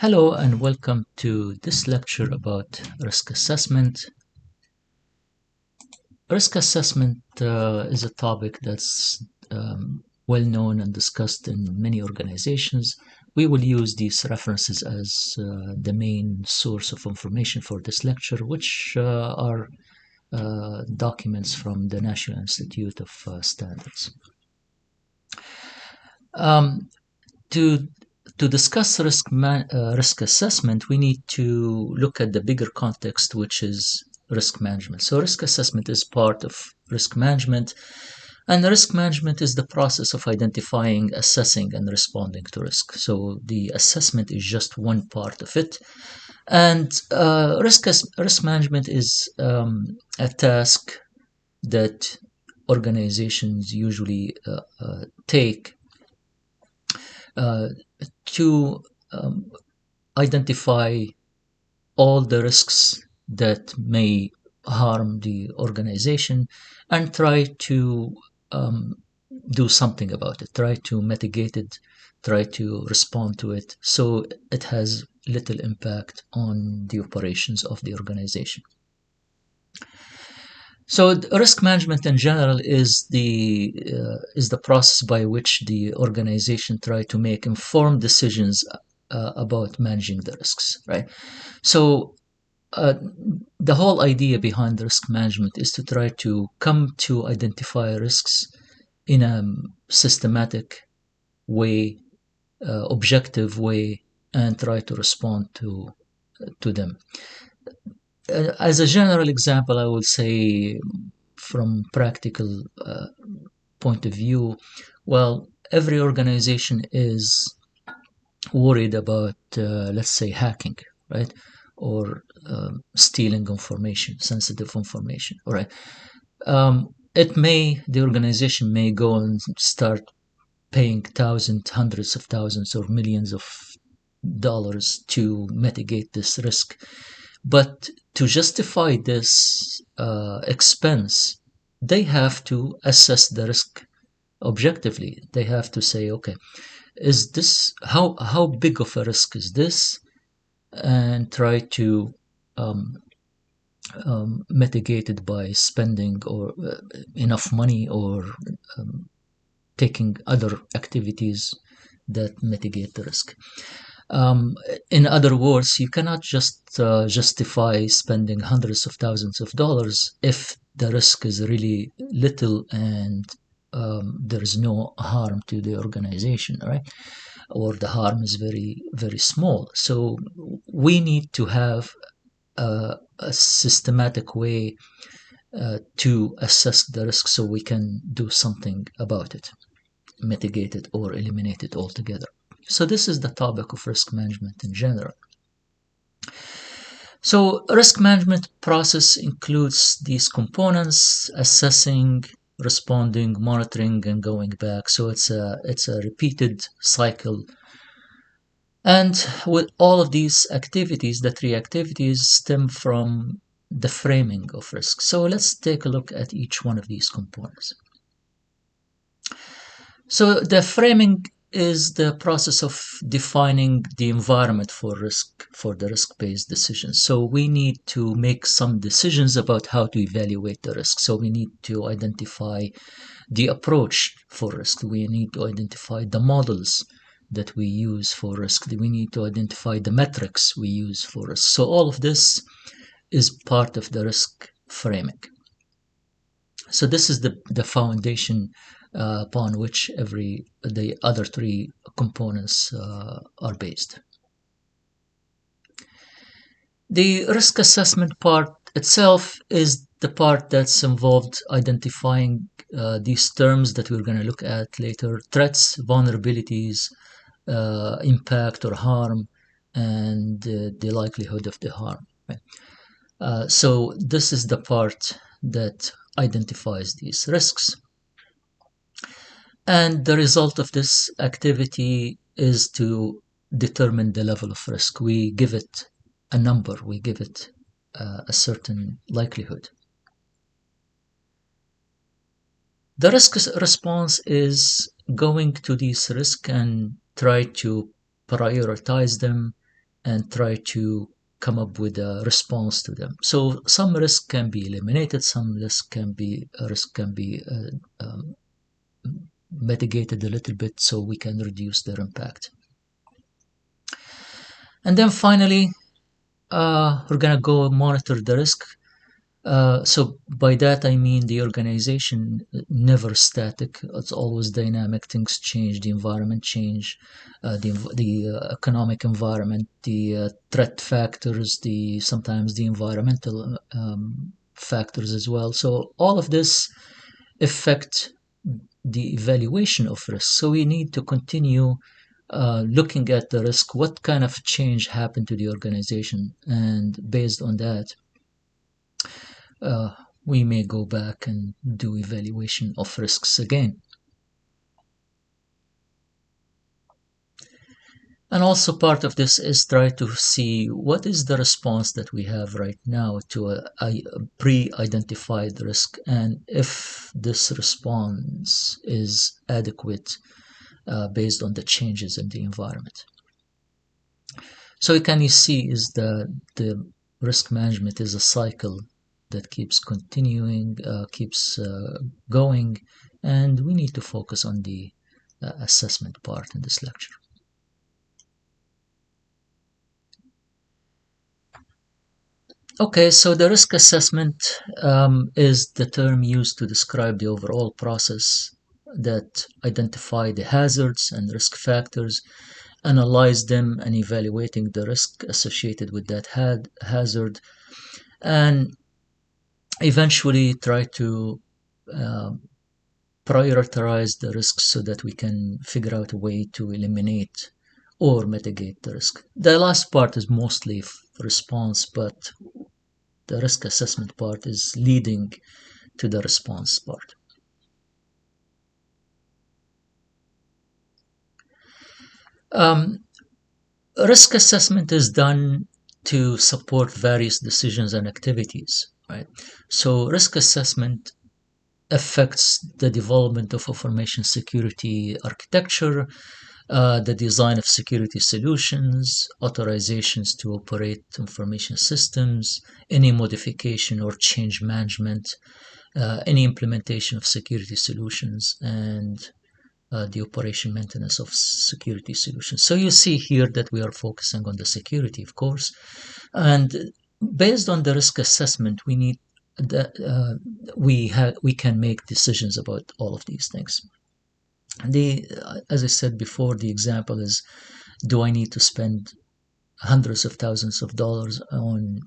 Hello and welcome to this lecture about risk assessment. Risk assessment is a topic that's well known and discussed in many organizations. We will use these references as the main source of information for this lecture, which are documents from the National Institute of Standards. To discuss risk assessment, we need to look at the bigger context, which is risk management. So risk assessment is part of risk management, and risk management is the process of identifying, assessing, and responding to risk. So the assessment is just one part of it, and risk management is a task that organizations usually take to identify all the risks that may harm the organization and try to do something about it, try to mitigate it, try to respond to it so it has little impact on the operations of the organization. So risk management in general is the process by which the organization try to make informed decisions about managing the risks, right? So the whole idea behind risk management is to try to come to identify risks in a systematic way, objective way, and try to respond to them. As a general example, I would say from practical point of view, well, every organization is worried about, let's say, hacking, right? Or stealing information, sensitive information, all right? The organization may go and start paying thousands, hundreds of thousands, or millions of dollars to mitigate this risk. But to justify this expense, they have to assess the risk objectively. They have to say, okay, is this how big of a risk is this, and try to mitigate it by spending or enough money or taking other activities that mitigate the risk. In other words, you cannot just justify spending hundreds of thousands of dollars if the risk is really little and there is no harm to the organization, right? Or the harm is very, very small. So we need to have a systematic way to assess the risk so we can do something about it, mitigate it, or eliminate it altogether. So this is the topic of risk management in general. So risk management process includes these components: assessing, responding, monitoring, and going back. So it's a repeated cycle. And with all of these activities, the three activities stem from the framing of risk. So let's take a look at each one of these components. So the framing is the process of defining the environment for the risk-based decisions. So we need to make some decisions about how to evaluate the risk. So we need to identify the approach for risk. We need to identify the models that we use for risk. We need to identify the metrics we use for risk. So all of this is part of the risk framing. So this is the foundation upon which the other three components are based. The risk assessment part itself is the part that's involved identifying these terms that we're going to look at later: threats, vulnerabilities, impact or harm, and the likelihood of the harm. Right? So this is the part that identifies these risks. And the result of this activity is to determine the level of risk. We give it a number, we give it a certain likelihood. The risk response is going to these risks and try to prioritize them and try to come up with a response to them. So some risk can be eliminated, some risk can be mitigated a little bit so we can reduce their impact. And then finally, we're gonna go monitor the risk. So by that I mean the organization never static. It's always dynamic. Things change. The environment change. The economic environment, the threat factors, the sometimes the environmental factors as well. So all of this affect the evaluation of risk. So we need to continue looking at the risk. What kind of change happened to the organization, and based on that we may go back and do evaluation of risks again. And also part of this is try to see what is the response that we have right now to a pre-identified risk, and if this response is adequate based on the changes in the environment. So you can see is the risk management is a cycle that keeps continuing, keeps going, and we need to focus on the assessment part in this lecture. Okay, so the risk assessment is the term used to describe the overall process that identify the hazards and risk factors, analyze them and evaluating the risk associated with that hazard, and eventually try to prioritize the risks so that we can figure out a way to eliminate or mitigate the risk. The last part is mostly response, but the risk assessment part is leading to the response part. Risk assessment is done to support various decisions and activities, right? So risk assessment affects the development of information security architecture, the design of security solutions, authorizations to operate information systems, any modification or change management, any implementation of security solutions, and the operation maintenance of security solutions. So you see here that we are focusing on the security, of course, and based on the risk assessment, we need that we can make decisions about all of these things. As I said before, the example is: do I need to spend hundreds of thousands of dollars on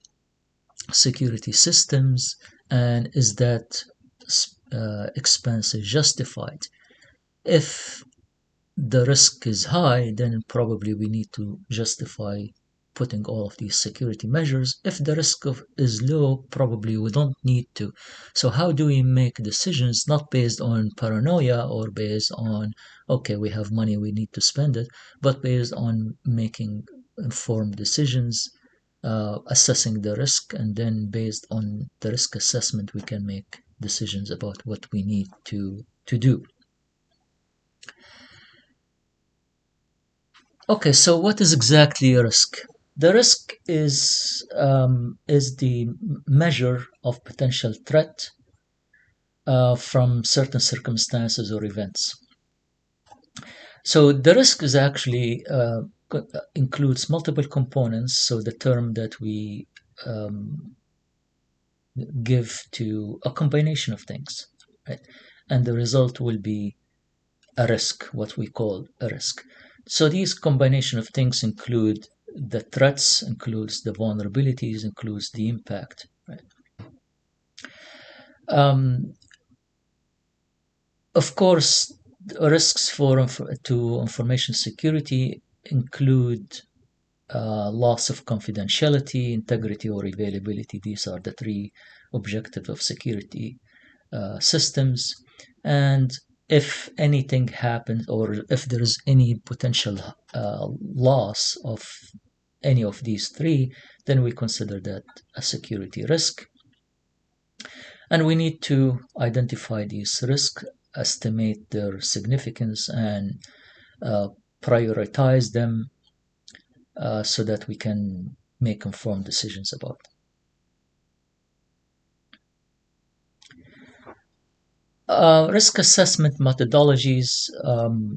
security systems, and is that expense justified? If the risk is high, then probably we need to justify putting all of these security measures. If the risk is low, probably we don't need to. So how do we make decisions not based on paranoia or based on, okay, we have money, we need to spend it, but based on making informed decisions, assessing the risk, and then based on the risk assessment, we can make decisions about what we need to do. Okay, so what is exactly a risk? The risk is the measure of potential threat from certain circumstances or events. So the risk is actually includes multiple components. So the term that we give to a combination of things, right? And the result will be a risk, what we call a risk. So these combination of things include the threats, includes the vulnerabilities, includes the impact. Right? Of course, risks to information security include loss of confidentiality, integrity, or availability. These are the three objectives of security systems. And if anything happens, or if there is any potential loss of any of these three, then we consider that a security risk. And we need to identify these risks, estimate their significance, and prioritize them, so that we can make informed decisions about them. Risk assessment methodologies,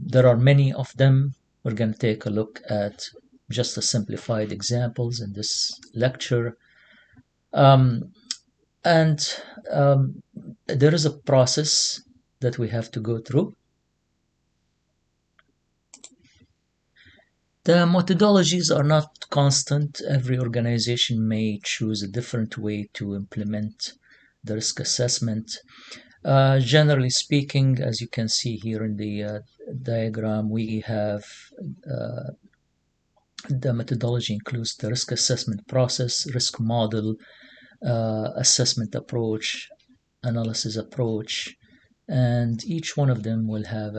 there are many of them. We're going to take a look at just a simplified examples in this lecture. Um, and there is a process that we have to go through. The methodologies are not constant. Every organization may choose a different way to implement the risk assessment. Generally speaking, as you can see here in the diagram, we have the methodology includes the risk assessment process, risk model, assessment approach, analysis approach, and each one of them will have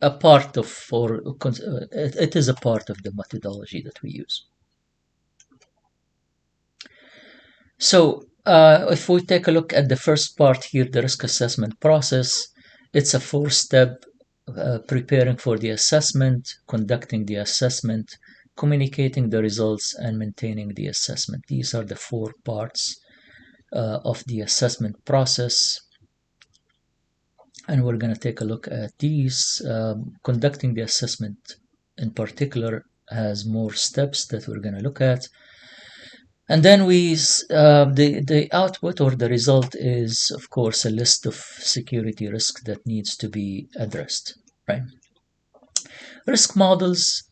a part of, or it is a part of the methodology that we use. So if we take a look at the first part here, the risk assessment process, it's a 4-step preparing for the assessment, conducting the assessment, communicating the results, and maintaining the assessment. These are the 4 parts of the assessment process. And we're going to take a look at these. Conducting the assessment in particular has more steps that we're going to look at. And then the output or the result is, of course, a list of security risks that needs to be addressed, right? Risk models,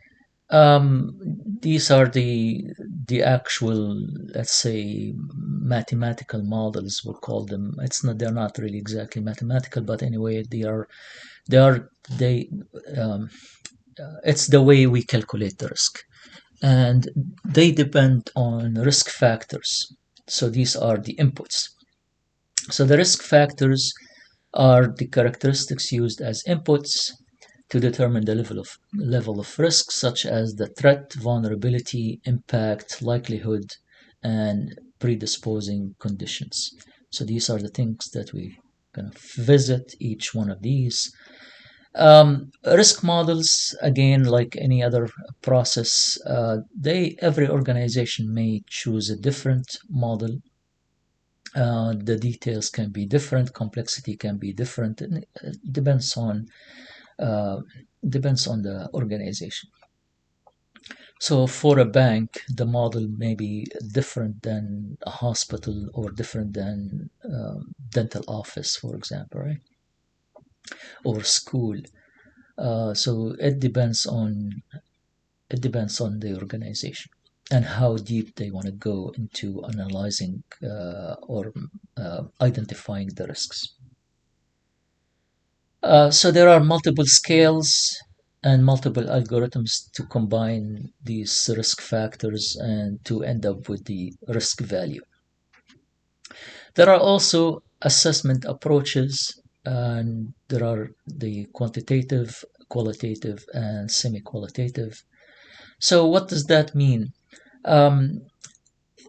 these are the actual, let's say, mathematical models, we'll call them. They're not really exactly mathematical, but anyway, it's the way we calculate the risk. And they depend on risk factors. So these are the inputs. So the risk factors are the characteristics used as inputs to determine the level of risk, such as the threat, vulnerability, impact, likelihood, and predisposing conditions. So these are the things that we kind of visit each one of these. Risk models, again, like any other process, every organization may choose a different model. The details can be different, complexity can be different, and it depends on the organization. So for a bank, the model may be different than a hospital or different than dental office, for example, right? Or school. So it depends on the organization and how deep they want to go into analyzing or identifying the risks. So there are multiple scales and multiple algorithms to combine these risk factors and to end up with the risk value. There are also assessment approaches, and there are the quantitative, qualitative, and semi-qualitative. So what does that mean?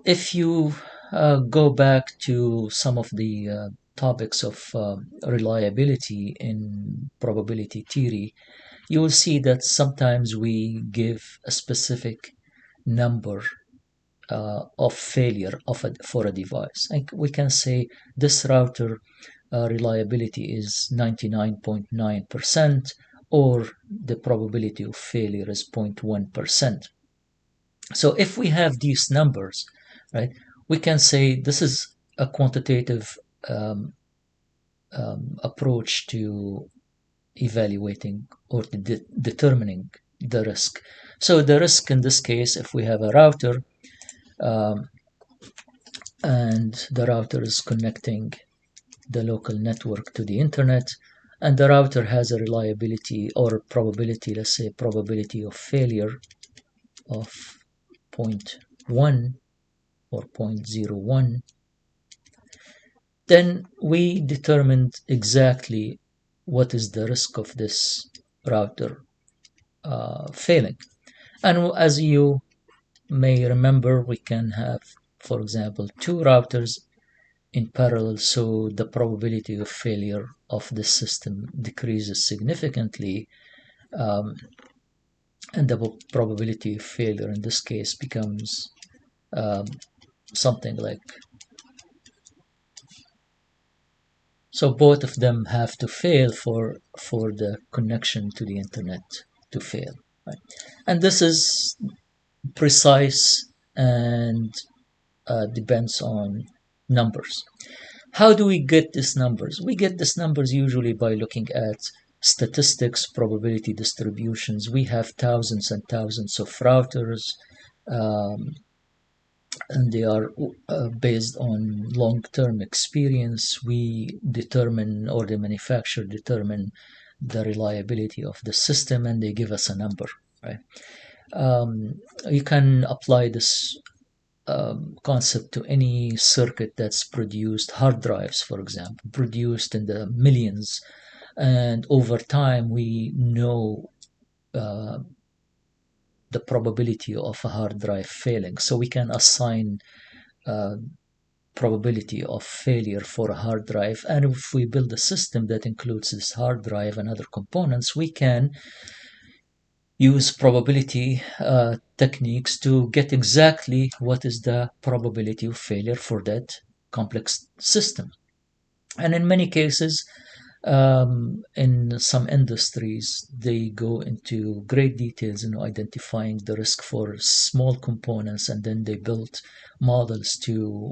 If you go back to some of the topics of reliability in probability theory, you will see that sometimes we give a specific number of failure for a device. Like we can say this router reliability is 99.9%, or the probability of failure is 0.1%. So if we have these numbers, right, we can say this is a quantitative approach to evaluating or determining the risk. So the risk in this case, if we have a router and the router is connecting the local network to the internet, and the router has a reliability or probability, let's say probability of failure of 0.1 or 0.01, then we determined exactly what is the risk of this router failing. And as you may remember, we can have, for example, 2 routers in parallel, so the probability of failure of the system decreases significantly Um, and the probability of failure in this case becomes um, something like, so both of them have to fail for the connection to the internet to fail, right? And this is precise and depends on numbers. How do we get these numbers? We get these numbers usually by looking at statistics, probability distributions. We have thousands and thousands of routers, um, and they are based on long-term experience. We determine, or the manufacturer determine, the reliability of the system, and they give us a number, right? You can apply this concept to any circuit that's produced, hard drives, for example, produced in the millions. And over time, we know uh, the probability of a hard drive failing. So we can assign uh, probability of failure for a hard drive. And if we build a system that includes this hard drive and other components, we can use probability techniques to get exactly what is the probability of failure for that complex system. And in many cases, in some industries, they go into great details in identifying the risk for small components, and then they build models to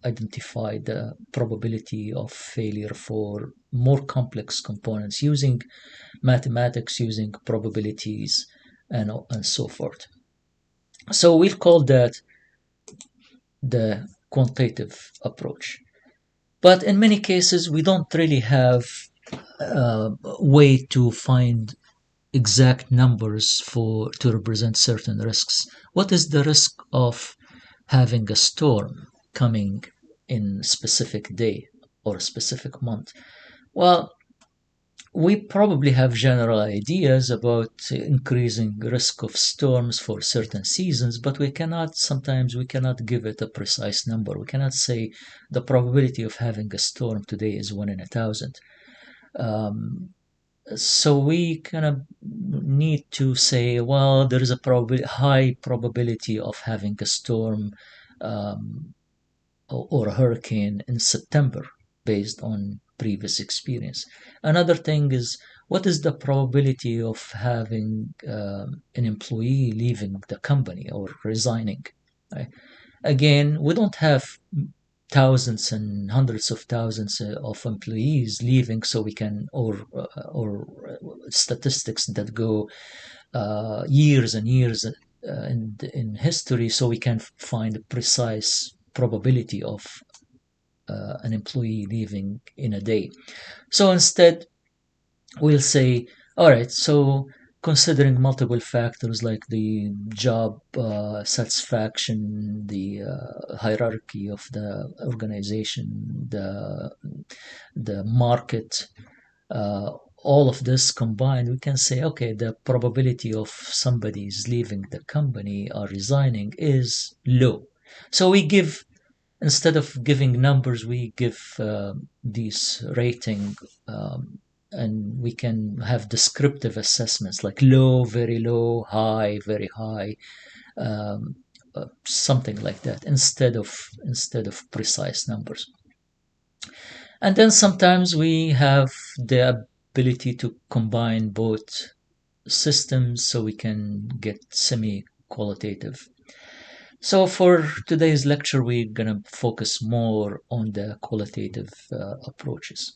identify the probability of failure for more complex components using mathematics, using probabilities, and so forth. So we'll call that the quantitative approach. But in many cases, we don't really have a way to find exact numbers for to represent certain risks. What is the risk of having a storm coming in a specific day or a specific month? Well, we probably have general ideas about increasing risk of storms for certain seasons, but sometimes we cannot give it a precise number. We cannot say the probability of having a storm today is 1 in 1,000. So we kind of need to say, well, there is a high probability of having a storm um, or a hurricane in September based on previous experience. Another thing is, what is the probability of having an employee leaving the company or resigning? Right? Again, we don't have thousands and hundreds of thousands of employees leaving, so we can, or statistics that go years and years in history, so we can find a precise probability of an employee leaving in a day. So instead, we'll say, all right, so considering multiple factors like the job satisfaction, the hierarchy of the organization, the market, uh, all of this combined, we can say, okay, the probability of somebody's leaving the company or resigning is low. So we give, instead of giving numbers, we give these rating, and we can have descriptive assessments like low, very low, high, very high, um, something like that, instead of precise numbers. And then sometimes we have the ability to combine both systems, so we can get semi-qualitative. So for today's lecture, we're going to focus more on the qualitative approaches,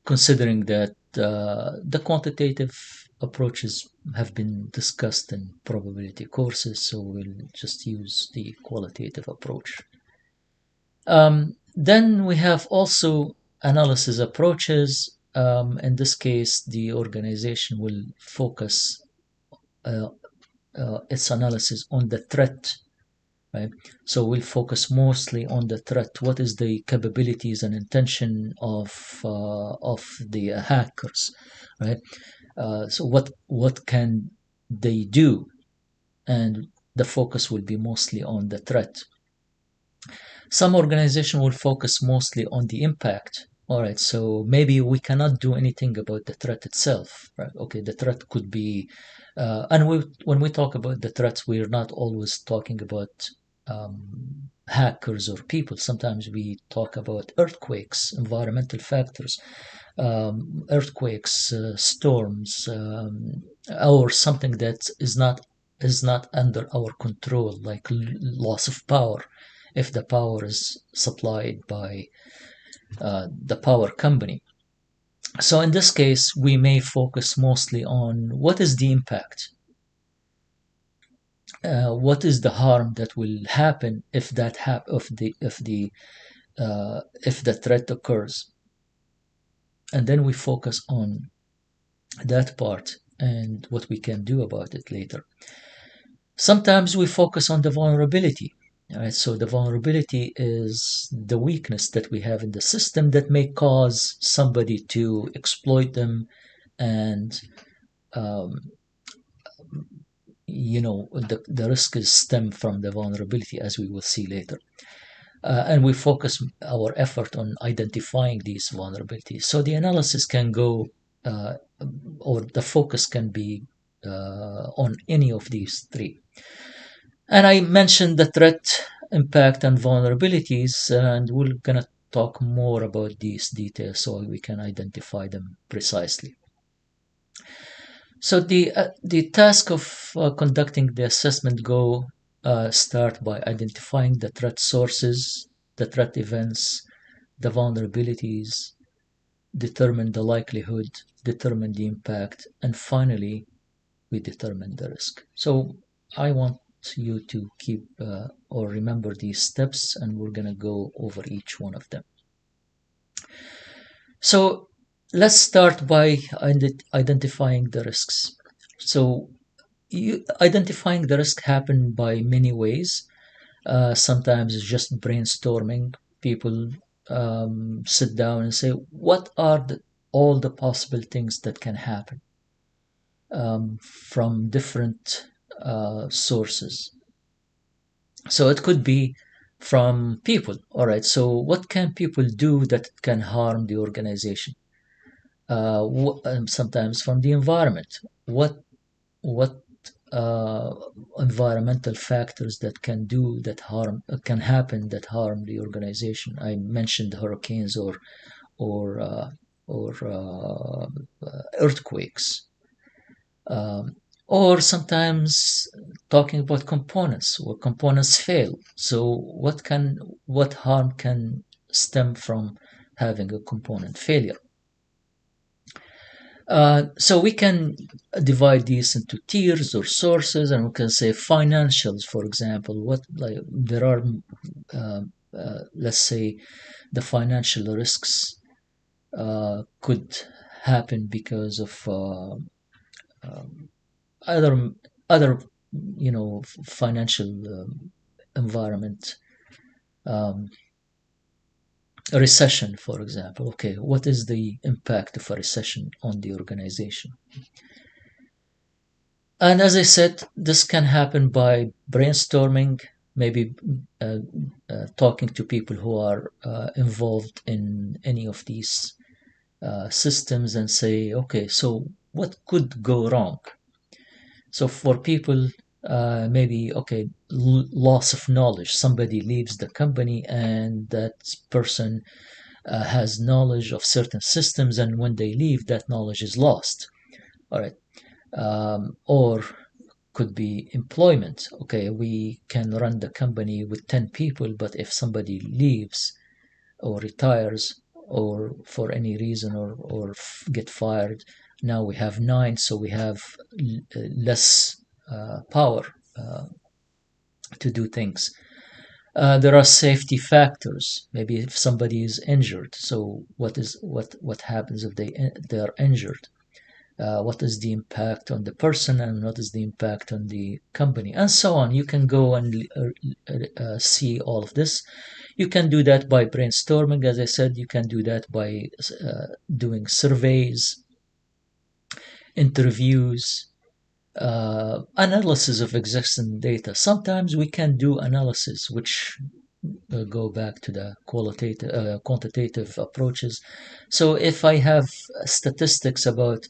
considering that the quantitative approaches have been discussed in probability courses, so we'll just use the qualitative approach. Then we have also analysis approaches. In this case, the organization will focus uh, its analysis on the threat, right? So we'll focus mostly on the threat. What is the capabilities and intention of the hackers, right? So what can they do? And the focus will be mostly on the threat. Some organization will focus mostly on the impact All right, so maybe we cannot do anything about the threat itself, right? Okay, the threat could be, when we talk about the threats, we're not always talking about hackers or people. Sometimes we talk about earthquakes, environmental factors, earthquakes, storms, or something that is not under our control, like loss of power, if the power is supplied by the power company. So in this case, we may focus mostly on what is the impact, what is the harm that will happen if that if the threat occurs, and then we focus on that part and what we can do about it later. Sometimes we focus on the vulnerability. All right, so the vulnerability is the weakness that we have in the system that may cause somebody to exploit them, and um, the risk is stem from the vulnerability, as we will see later. And we focus our effort on identifying these vulnerabilities. So the analysis can go, uh, or the focus can be on any of these three. And I mentioned the threat, impact, and vulnerabilities, and we're going to talk more about these details so we can identify them precisely. So the task of conducting the assessment go start by identifying the threat sources, the threat events, the vulnerabilities, determine the likelihood, determine the impact, and finally we determine the risk. So I want you to keep or remember these steps, and we're going to go over each one of them. So let's start by identifying the risks. So identifying the risk happen by many ways. Sometimes it's just brainstorming. People sit down and say, what are all the possible things that can happen from different sources? So it could be from people. All right. So what can people do that can harm the organization? Sometimes from the environment. What uh, environmental factors that can happen that harm the organization? I mentioned hurricanes or uh, or earthquakes, um, or sometimes talking about components, where components fail. So what harm can stem from having a component failure? So we can divide these into tiers or sources, and we can say financials, for example. What like there are, let's say, the financial risks could happen because of other other financial environment. Um, a recession, for example. Okay, what is the impact of a recession on the organization? And as I said, this can happen by brainstorming, maybe talking to people who are involved in any of these systems and say, okay, so what could go wrong? So for people, maybe, okay, loss of knowledge. Somebody leaves the company and that person has knowledge of certain systems, and when they leave, that knowledge is lost. All right. Or could be employment. Okay, we can run the company with 10 people, but if somebody leaves or retires or for any reason or get fired, now we have 9, so we have less power uh, to do things. There are safety factors. Maybe if somebody is injured, so what happens if they are injured? What is the impact on the person and what is the impact on the company, and so on. You can go and see all of this. You can do that by brainstorming, as I said. You can do that by doing surveys, interviews, analysis of existing data. Sometimes we can do analysis which go back to the quantitative approaches. So if I have statistics about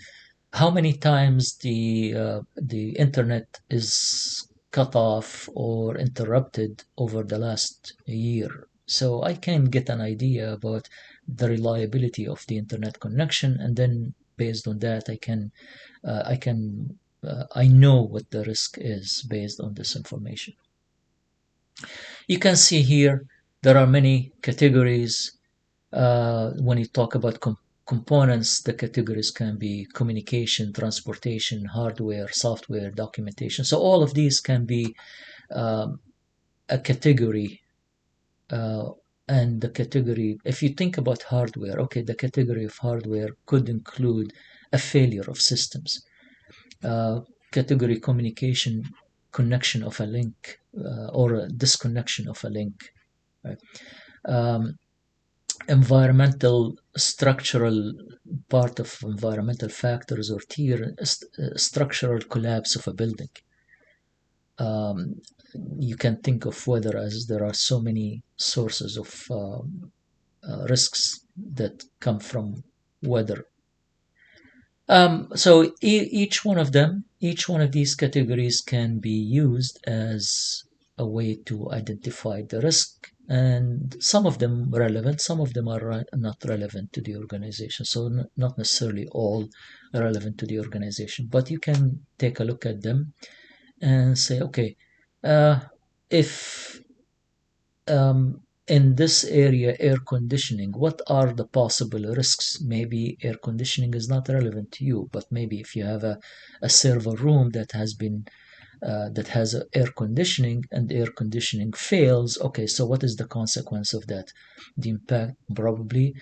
how many times the internet is cut off or interrupted over the last year, so I can get an idea about the reliability of the internet connection, and then based on that, I know what the risk is based on this information. You can see here there are many categories. When you talk about components, the categories can be communication, transportation, hardware, software, documentation. So all of these can be um, a category. And the category, if you think about hardware, okay, the category of hardware could include a failure of systems. Category communication, connection of a link, or a disconnection of a link. Right? Um, environmental structural part of environmental factors or tier structural collapse of a building. You can think of weather as there are so many sources of risks that come from weather. So each one of them, each one of these categories can be used as a way to identify the risk, and some of them relevant, some of them are not relevant to the organization. So not necessarily all relevant to the organization, but you can take a look at them and say, okay, if in this area, air conditioning, what are the possible risks? Maybe air conditioning is not relevant to you, but maybe if you have a server room that has been that has air conditioning and air conditioning fails, okay, so what is the consequence of that? The impact, probably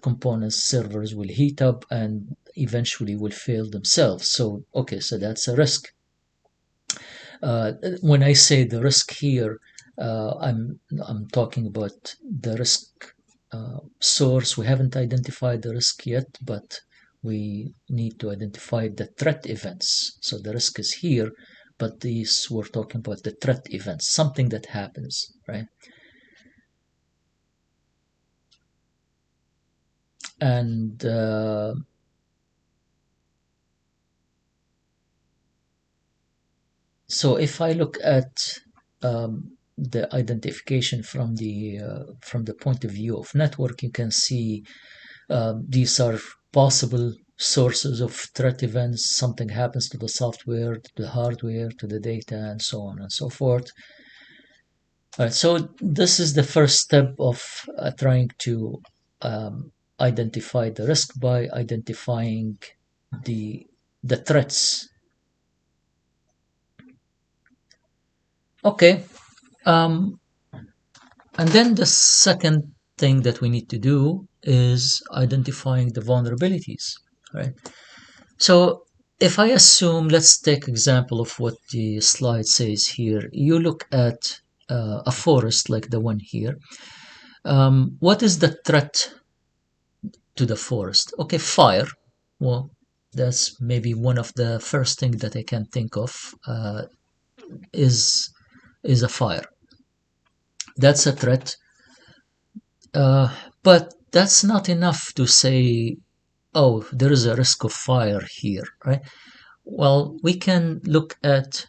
components, servers will heat up and eventually will fail themselves. So okay, so that's a risk. When I say the risk here, I'm talking about the risk source. We haven't identified the risk yet, but we need to identify the threat events. So the risk is here, but these we're talking about the threat events, something that happens, right? And so if I look at the identification from the point of view of network, you can see these are possible sources of threat events. Something happens to the software, to the hardware, to the data, and so on and so forth. All right, so this is the first step of trying to identify the risk by identifying the threats. Okay, um, and then the second thing that we need to do is identifying the vulnerabilities, right? So if I assume, let's take example of what the slide says here. You look at a forest like the one here. What is the threat to the forest? Okay, fire. Well, that's maybe one of the first thing that I can think of is a fire. That's a threat. But that's not enough to say, oh, there is a risk of fire here, right? Well, we can look at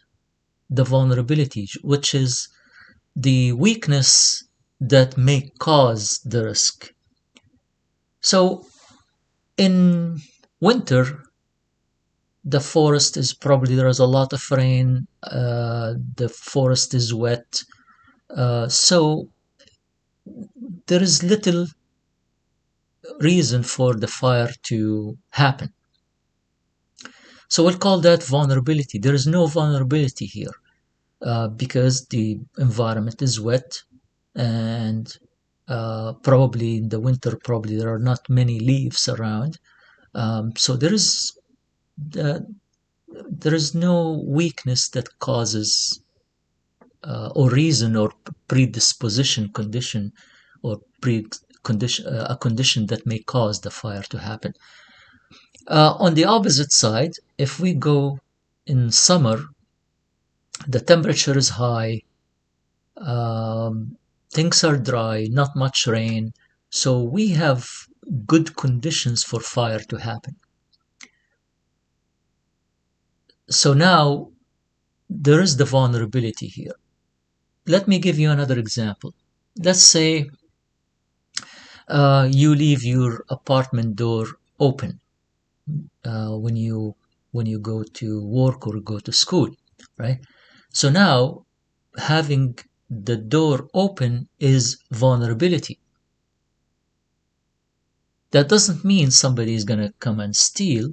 the vulnerability, which is the weakness that may cause the risk. So in winter, the forest is probably, there is a lot of rain, the forest is wet, so there is little reason for the fire to happen. So we'll call that vulnerability. There is no vulnerability here because the environment is wet, and probably in the winter, probably there are not many leaves around. So there is no weakness that causes or reason or predisposition condition or condition a condition that may cause the fire to happen. On the opposite side, if we go in summer, the temperature is high, Um, things are dry, not much rain, so we have good conditions for fire to happen. So now there is the vulnerability here. Let me give you another example. Let's say you leave your apartment door open when you go to work or go to school, right? So now having the door open is vulnerability. That doesn't mean somebody is going to come and steal.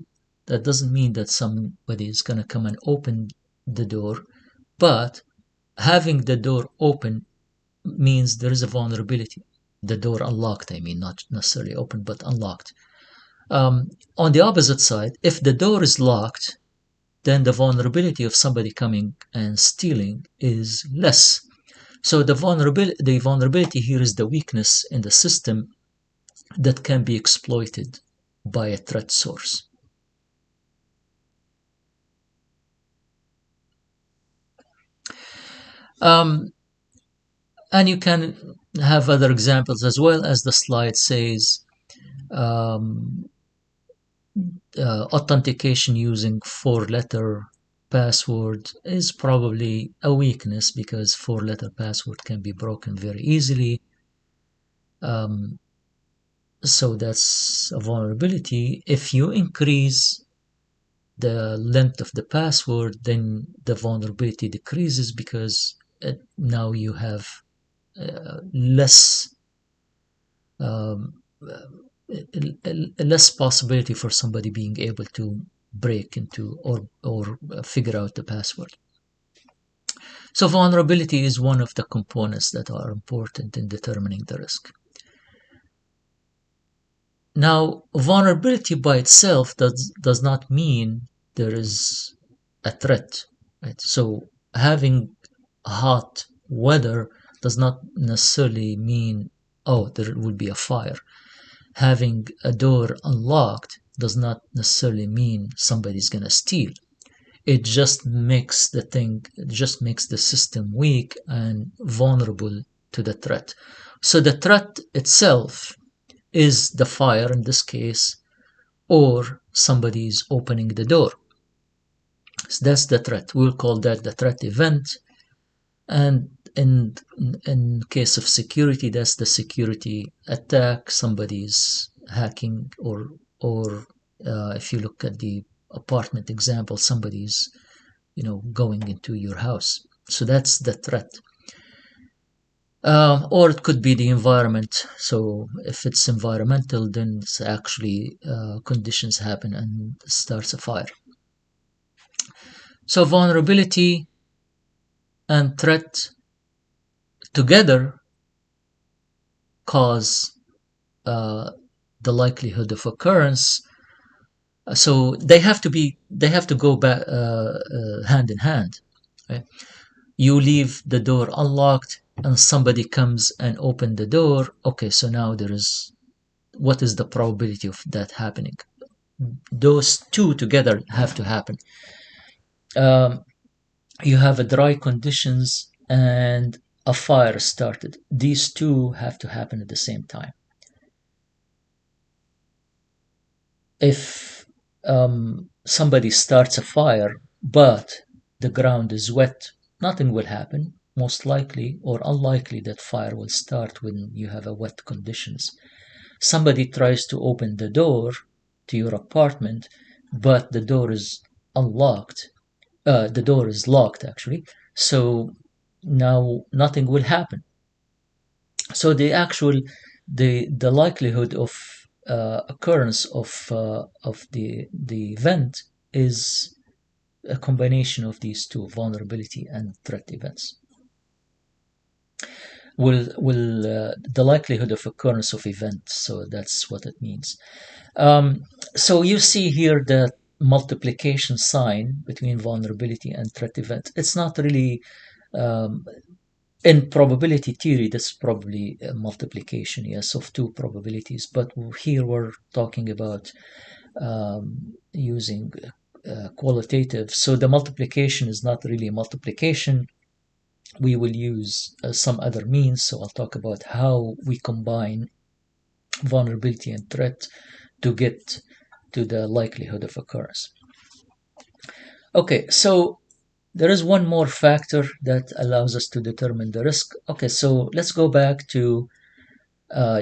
That doesn't mean that somebody is going to come and open the door. But having the door open means there is a vulnerability. The door unlocked, I mean, not necessarily open, but unlocked. On the opposite side, if the door is locked, then the vulnerability of somebody coming and stealing is less. So the vulnerability here is the weakness in the system that can be exploited by a threat source. Um, and you can have other examples as well. As the slide says, um, authentication using four-letter password is probably a weakness because four-letter password can be broken very easily. Um, so that's a vulnerability. If you increase the length of the password, then the vulnerability decreases because now you have less um, less possibility for somebody being able to break into or figure out the password. So vulnerability is one of the components that are important in determining the risk. Now, vulnerability by itself does not mean there is a threat, right? So having hot weather does not necessarily mean, oh, there will be a fire. Having a door unlocked does not necessarily mean somebody's gonna steal. It just makes the system weak and vulnerable to the threat. So the threat itself is the fire in this case, or somebody's opening the door. So that's the threat. We'll call that the threat event. And in case of security, that's the security attack. Somebody's hacking, or if you look at the apartment example, somebody's going into your house. So that's the threat. Or it could be the environment. So if it's environmental, then it's actually conditions happen and starts a fire. So vulnerability and threat together cause the likelihood of occurrence. So they have to go back hand in hand. Right? You leave the door unlocked and somebody comes and open the door. Okay, so now what is the probability of that happening? Those two together have to happen. You have a dry conditions and a fire started. These two have to happen at the same time. If somebody starts a fire but the ground is wet, nothing will happen. Most likely or unlikely that fire will start when you have a wet conditions. Somebody tries to open the door to your apartment, but the door is unlocked. The door is locked actually, so now nothing will happen. So the likelihood of occurrence of the event is a combination of these two, vulnerability and threat events. Will the likelihood of occurrence of event, so that's what it means. So you see here the multiplication sign between vulnerability and threat event. It's not really in probability theory, that's probably a multiplication, yes, of two probabilities. But here we're talking about using qualitative. So the multiplication is not really a multiplication. we will use some other means. So I'll talk about how we combine vulnerability and threat to get to the likelihood of occurrence. Okay, so there is one more factor that allows us to determine the risk. Okay, so let's go back to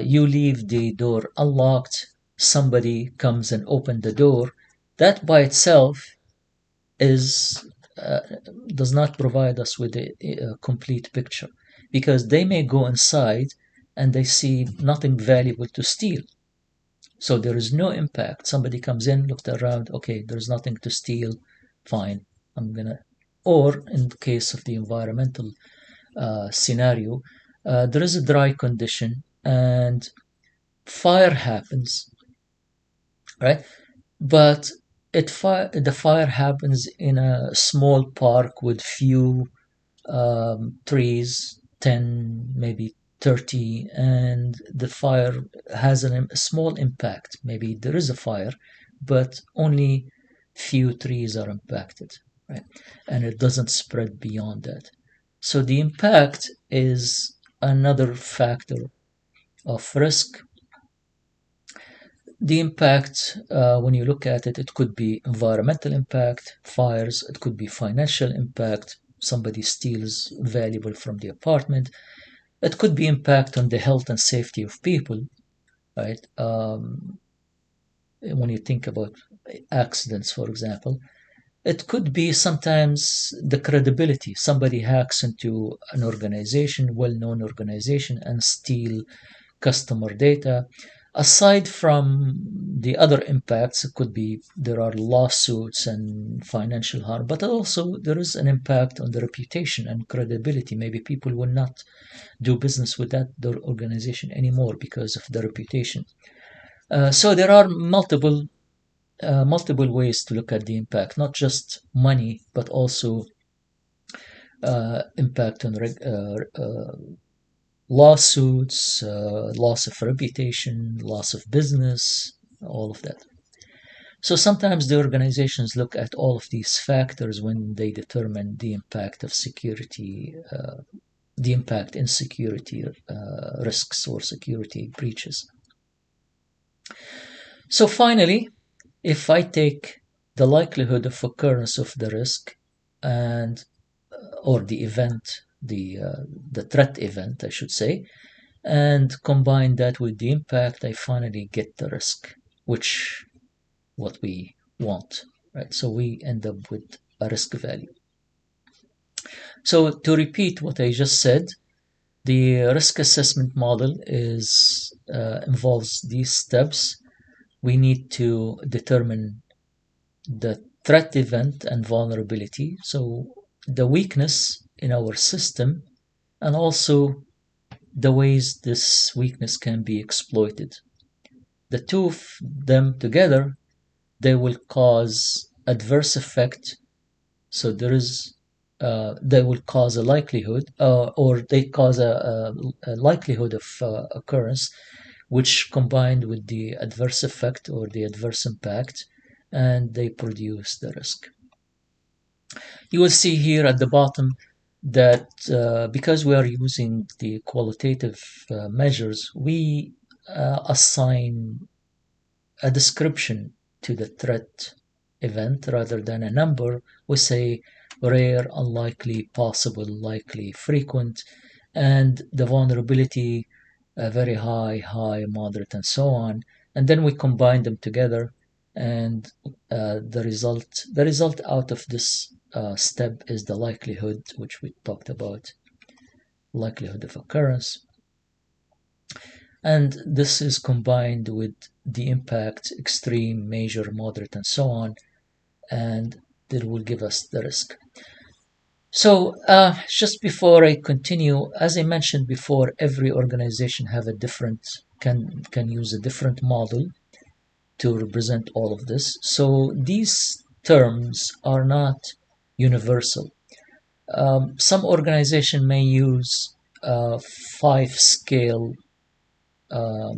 you leave the door unlocked, somebody comes and open the door. That by itself is does not provide us with a complete picture, because they may go inside and they see nothing valuable to steal. So there is no impact. Somebody comes in, looked around, okay, there's nothing to steal, fine, I'm gonna. Or in the case of the environmental scenario, there is a dry condition and fire happens, right? But the fire happens in a small park with few trees, 10, maybe 30, and the fire has a small impact. Maybe there is a fire, but only few trees are impacted, right? And it doesn't spread beyond that. So the impact is another factor of risk. The impact, when you look at it, it could be environmental impact, fires, it could be financial impact, somebody steals valuable from the apartment, it could be impact on the health and safety of people, right? When you think about accidents, for example, it could be sometimes the credibility. Somebody hacks into an organization, well-known organization, and steal customer data. Aside from the other impacts, it could be there are lawsuits and financial harm, but also there is an impact on the reputation and credibility. Maybe people will not do business with that their organization anymore because of the reputation. So there are multiple ways to look at the impact, not just money, but also impact on lawsuits, loss of reputation, loss of business, all of that. So sometimes the organizations look at all of these factors when they determine the impact of security, the impact in security risks or security breaches. So finally, if I take the likelihood of occurrence of the risk and or the event, the threat event, I should say, and combine that with the impact, I finally get the risk, which what we want, right? So we end up with a risk value. So to repeat what I just said, the risk assessment model is involves these steps. We need to determine the threat event and vulnerability, so the weakness in our system, and also the ways this weakness can be exploited. The two of them together, they will cause adverse effect. So they will cause a likelihood, or they cause a likelihood of occurrence, which combined with the adverse effect or the adverse impact, and they produce the risk. You will see here at the bottom that because we are using the qualitative measures, we assign a description to the threat event rather than a number. We say rare, unlikely, possible, likely, frequent, and the vulnerability very high, high, moderate, and so on. And then we combine them together, and the result out of this step is the likelihood, which we talked about, likelihood of occurrence. And this is combined with the impact, extreme, major, moderate, and so on, and it will give us the risk. So just before I continue, as I mentioned before, every organization have a different can use a different model to represent all of this. So these terms are not universal. Some organization may use a 5-scale or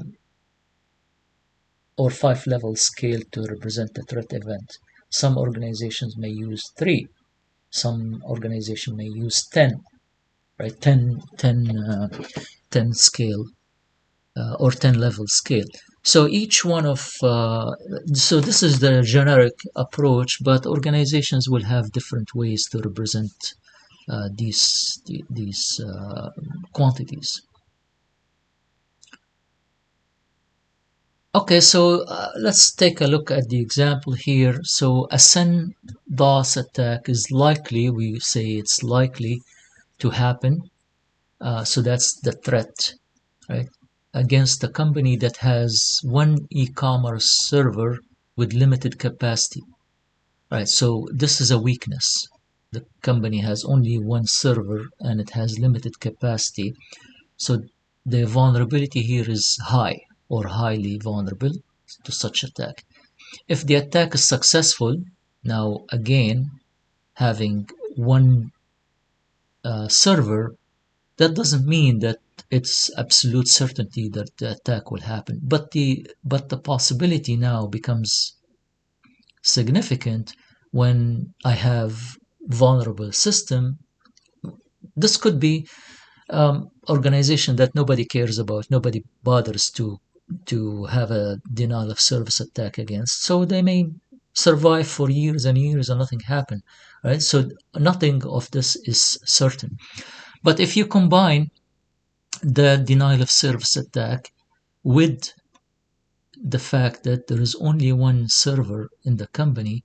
5-level scale to represent the threat event. Some organizations may use 3. Some organization may use 10. right? 10 scale or 10 level scale. So each one of so this is the generic approach, but organizations will have different ways to represent these quantities. Okay, so let's take a look at the example here. So a DOS attack is likely, we say it's likely to happen. So that's the threat, right? Against a company that has one e-commerce server with limited capacity, right? So this is a weakness. The company has only one server and it has limited capacity. So the vulnerability here is high or highly vulnerable to such attack. If the attack is successful, now again, having one server, that doesn't mean that it's absolute certainty that the attack will happen. But the possibility now becomes significant when I have vulnerable system. This could be organization that nobody cares about, nobody bothers to have a denial of service attack against. So they may survive for years and years and nothing happen, right? So nothing of this is certain. But if you combine the denial of service attack with the fact that there is only one server in the company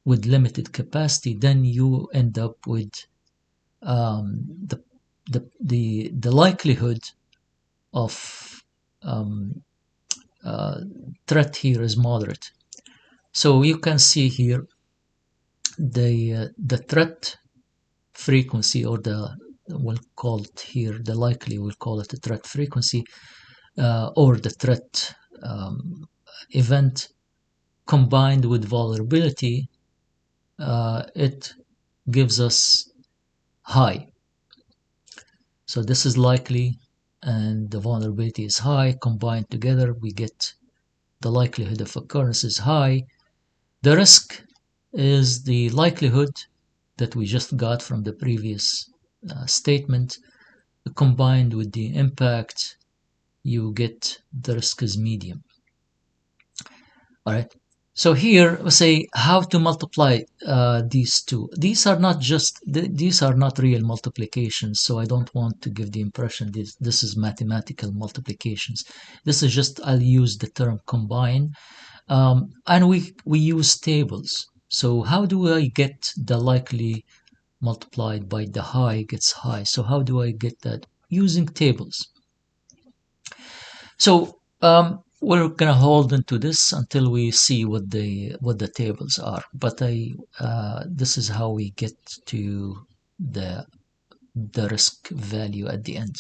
with limited capacity, then you end up with the the likelihood of um, uh, threat here is moderate. So you can see here the threat frequency, or we'll call it here the likely, we'll call it the threat frequency, or the threat event combined with vulnerability, it gives us high. So this is likely and the vulnerability is high. Combined together, we get the likelihood of occurrence is high. The risk is the likelihood that we just got from the previous statement. Combined with the impact, you get the risk is medium. All right. So here we say how to multiply these two. These are not real multiplications. So I don't want to give the impression this is mathematical multiplications. This is just, I'll use the term combine, and we use tables. So how do I get the likely multiplied by the high gets high? So how do I get that? Using tables. So we're gonna hold into this until we see what the tables are. But this is how we get to the risk value at the end.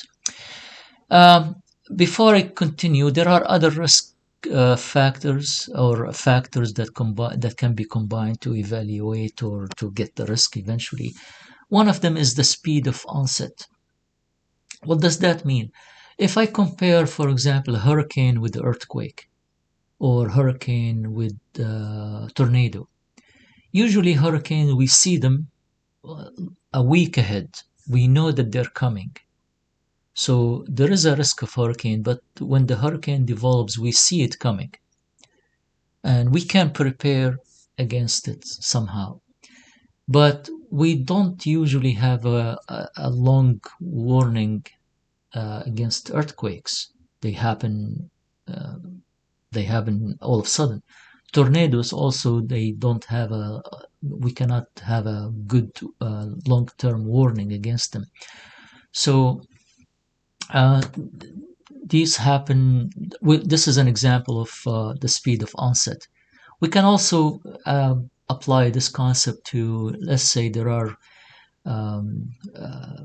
Before I continue, there are other risk factors or factors that can be combined to evaluate or to get the risk eventually. One of them is the speed of onset. What does that mean? If I compare, for example, a hurricane with earthquake or hurricane with tornado, usually hurricanes, we see them a week ahead. We know that they're coming. So there is a risk of hurricane, but when the hurricane develops, we see it coming. And we can prepare against it somehow. But we don't usually have a long warning against earthquakes. They happen all of a sudden. Tornadoes also, they don't have we cannot have a good long-term warning against them. So these happen. This is an example of the speed of onset. We can also apply this concept to, let's say there are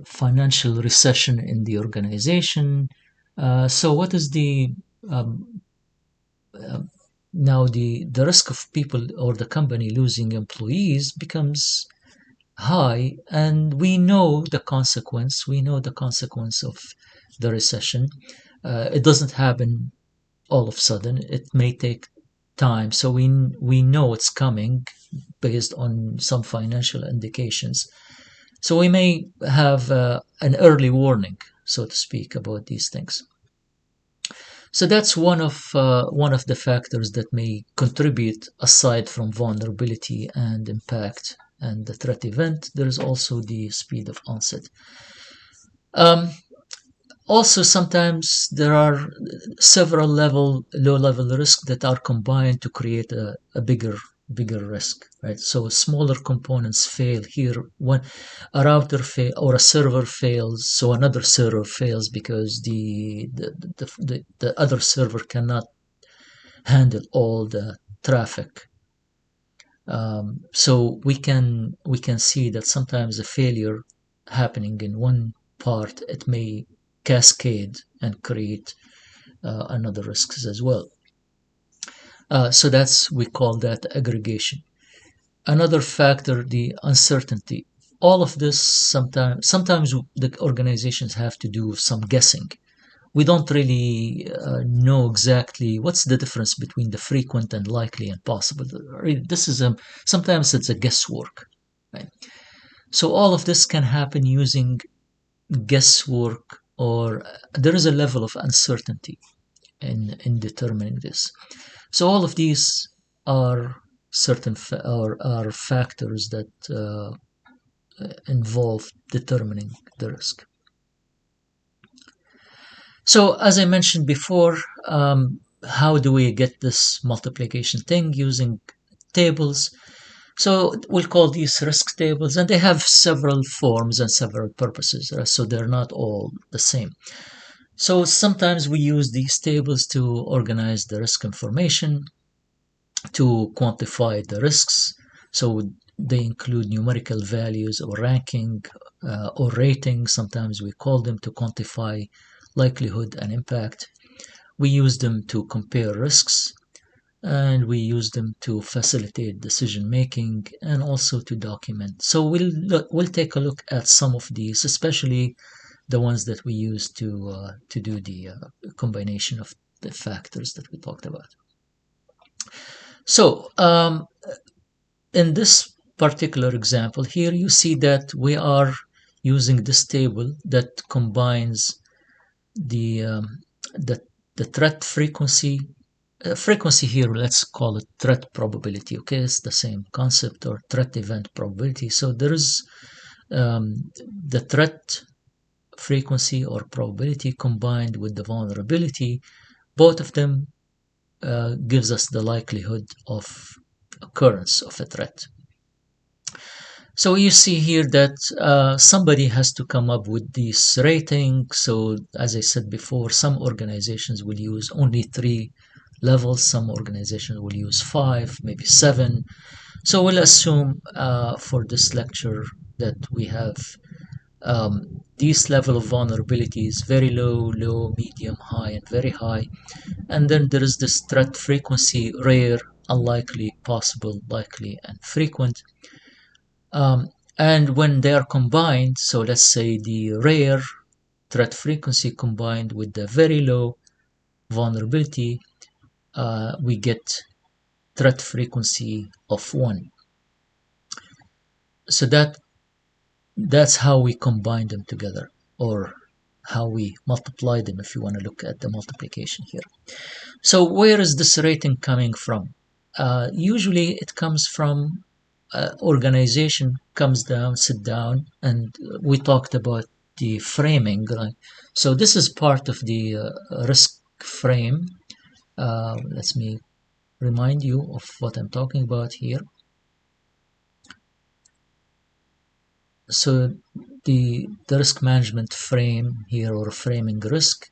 financial recession in the organization. So what is now the risk of people or the company losing employees becomes high, and we know the consequence. We know the consequence of the recession. It doesn't happen all of a sudden. It may take time. So we know it's coming based on some financial indications. So we may have an early warning, so to speak, about these things. So that's one of the factors that may contribute aside from vulnerability and impact and the threat event. There is also the speed of onset. Um, Also, sometimes there are several low-level risks that are combined to create a bigger risk, right? So smaller components fail here when a router fail or a server fails, so another server fails because the other server cannot handle all the traffic. So we can see that sometimes a failure happening in one part, it may cascade and create another risks as well. So that's we call that aggregation. Another factor, the uncertainty. All of this sometimes the organizations have to do some guessing. We don't really know exactly what's the difference between the frequent and likely and possible. This is sometimes it's a guesswork, right? So all of this can happen using guesswork, or there is a level of uncertainty in determining this. So all of these are certain are factors that involve determining the risk. So as I mentioned before, how do we get this multiplication thing using tables? So we'll call these risk tables, and they have several forms and several purposes, so they're not all the same. So sometimes we use these tables to organize the risk information, to quantify the risks. So they include numerical values or ranking or rating. Sometimes we call them to quantify likelihood and impact. We use them to compare risks, and we use them to facilitate decision making and also to document. So we'll take a look at some of these, especially the ones that we use to do the combination of the factors that we talked about. So in this particular example here, you see that we are using this table that combines the um, the, the threat frequency. Frequency here, let's call it threat probability. Okay, it's the same concept, or threat event probability. So there is the threat frequency or probability combined with the vulnerability. Both of them gives us the likelihood of occurrence of a threat. So you see here that somebody has to come up with this rating. So as I said before, some organizations will use only 3 levels, some organizations will use 5, maybe 7. So we'll assume for this lecture that we have this level of vulnerability is very low, low, medium, high, and very high. And then there is this threat frequency: rare, unlikely, possible, likely, and frequent. And when they are combined, so let's say the rare threat frequency combined with the very low vulnerability, we get threat frequency of 1. So that's how we combine them together, or how we multiply them, if you want to look at the multiplication here. So where is this rating coming from? Usually it comes from organization comes down, sit down, and we talked about the framing. Right? So this is part of the risk frame. Let me remind you of what I'm talking about here. So the risk management frame here, or framing risk,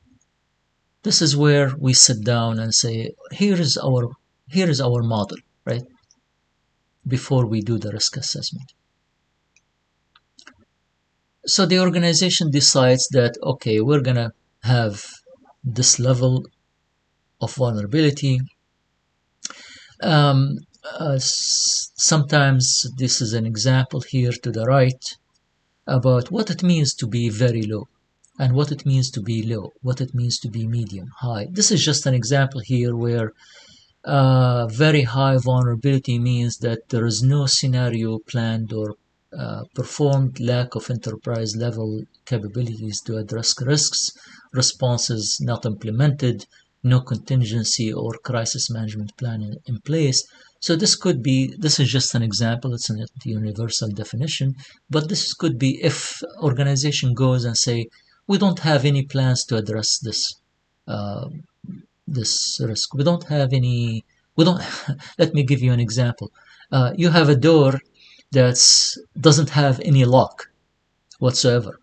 this is where we sit down and say, here is our model, right? Before we do the risk assessment. So the organization decides that, okay, we're gonna have this level of vulnerability. Sometimes this is an example here to the right about what it means to be very low, and what it means to be low, what it means to be medium, high. This is just an example here where very high vulnerability means that there is no scenario planned or performed, lack of enterprise level capabilities to address risks, responses not implemented, no contingency or crisis management plan in place. So this is just an example, it's not a universal definition, but this could be if organization goes and say, we don't have any plans to address uh, this risk. We don't, let me give you an example. You have a door that doesn't have any lock whatsoever,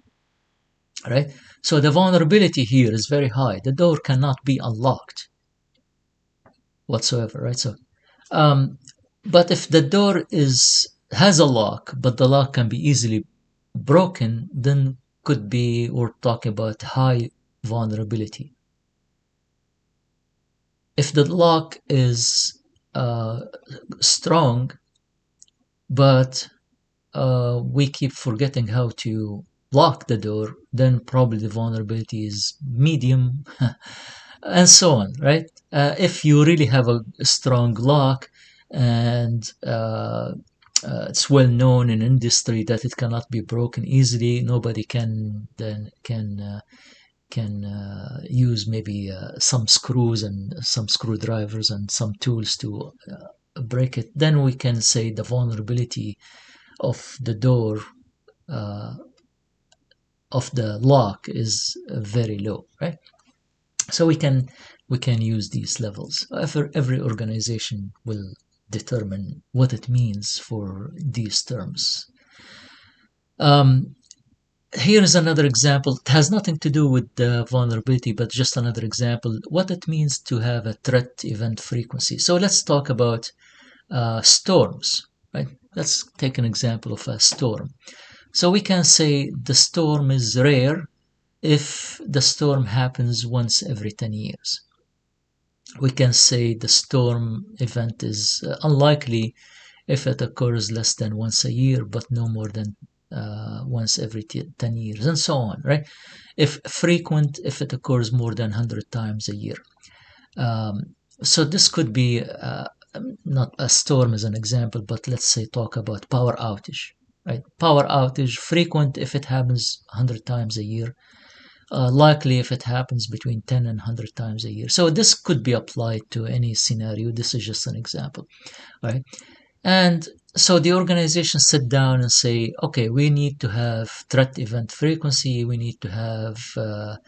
right? So the vulnerability here is very high. The door cannot be unlocked whatsoever, right? So, but if the door has a lock, but the lock can be easily broken, then could be we're talking about high vulnerability. If the lock is strong, but we keep forgetting how to lock the door, then probably the vulnerability is medium, and so on, right? If you really have a strong lock and it's well known in industry that it cannot be broken easily, nobody can use maybe some screws and some screwdrivers and some tools to break it, then we can say the vulnerability of the door of the lock is very low, right? So we can use these levels. Every organization will determine what it means for these terms. Here is another example. It has nothing to do with the vulnerability, but just another example, what it means to have a threat event frequency. So let's talk about storms, right? Let's take an example of a storm. So we can say the storm is rare if the storm happens once every 10 years. We can say the storm event is unlikely if it occurs less than once a year, but no more than once every 10 years, and so on, right? If frequent, if it occurs more than 100 times a year. So this could be not a storm as an example, but let's say talk about power outage, right? Power outage, frequent if it happens 100 times a year, likely if it happens between 10 and 100 times a year. So this could be applied to any scenario. This is just an example, right? And so the organization sit down and say, okay, we need to have threat event frequency, we need to have a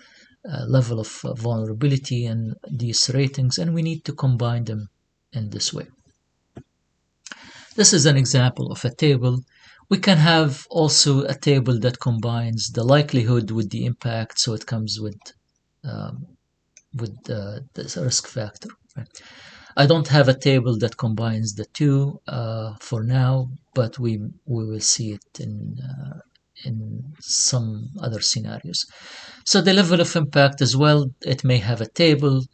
level of vulnerability and these ratings, and we need to combine them in this way. This is an example of a table. We can have also a table that combines the likelihood with the impact, so it comes with the risk factor. Right? I don't have a table that combines the two for now, but we will see it in some other scenarios. So the level of impact as well, it may have a table.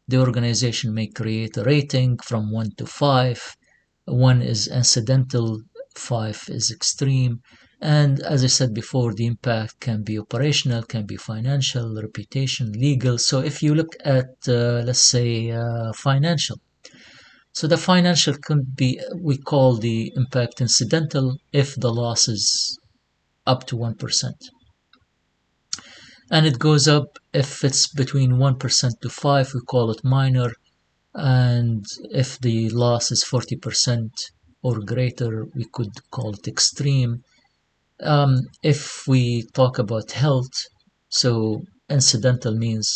The organization may create a rating from 1 to 5. 1 is incidental, 5 is extreme. And as I said before, the impact can be operational, can be financial, reputation, legal. So if you look at, let's say, financial. So the financial could be, we call the impact incidental if the loss is up to 1%. And it goes up if it's between 1% to 5%, we call it minor. And if the loss is 40% or greater, we could call it extreme. If we talk about health, so incidental means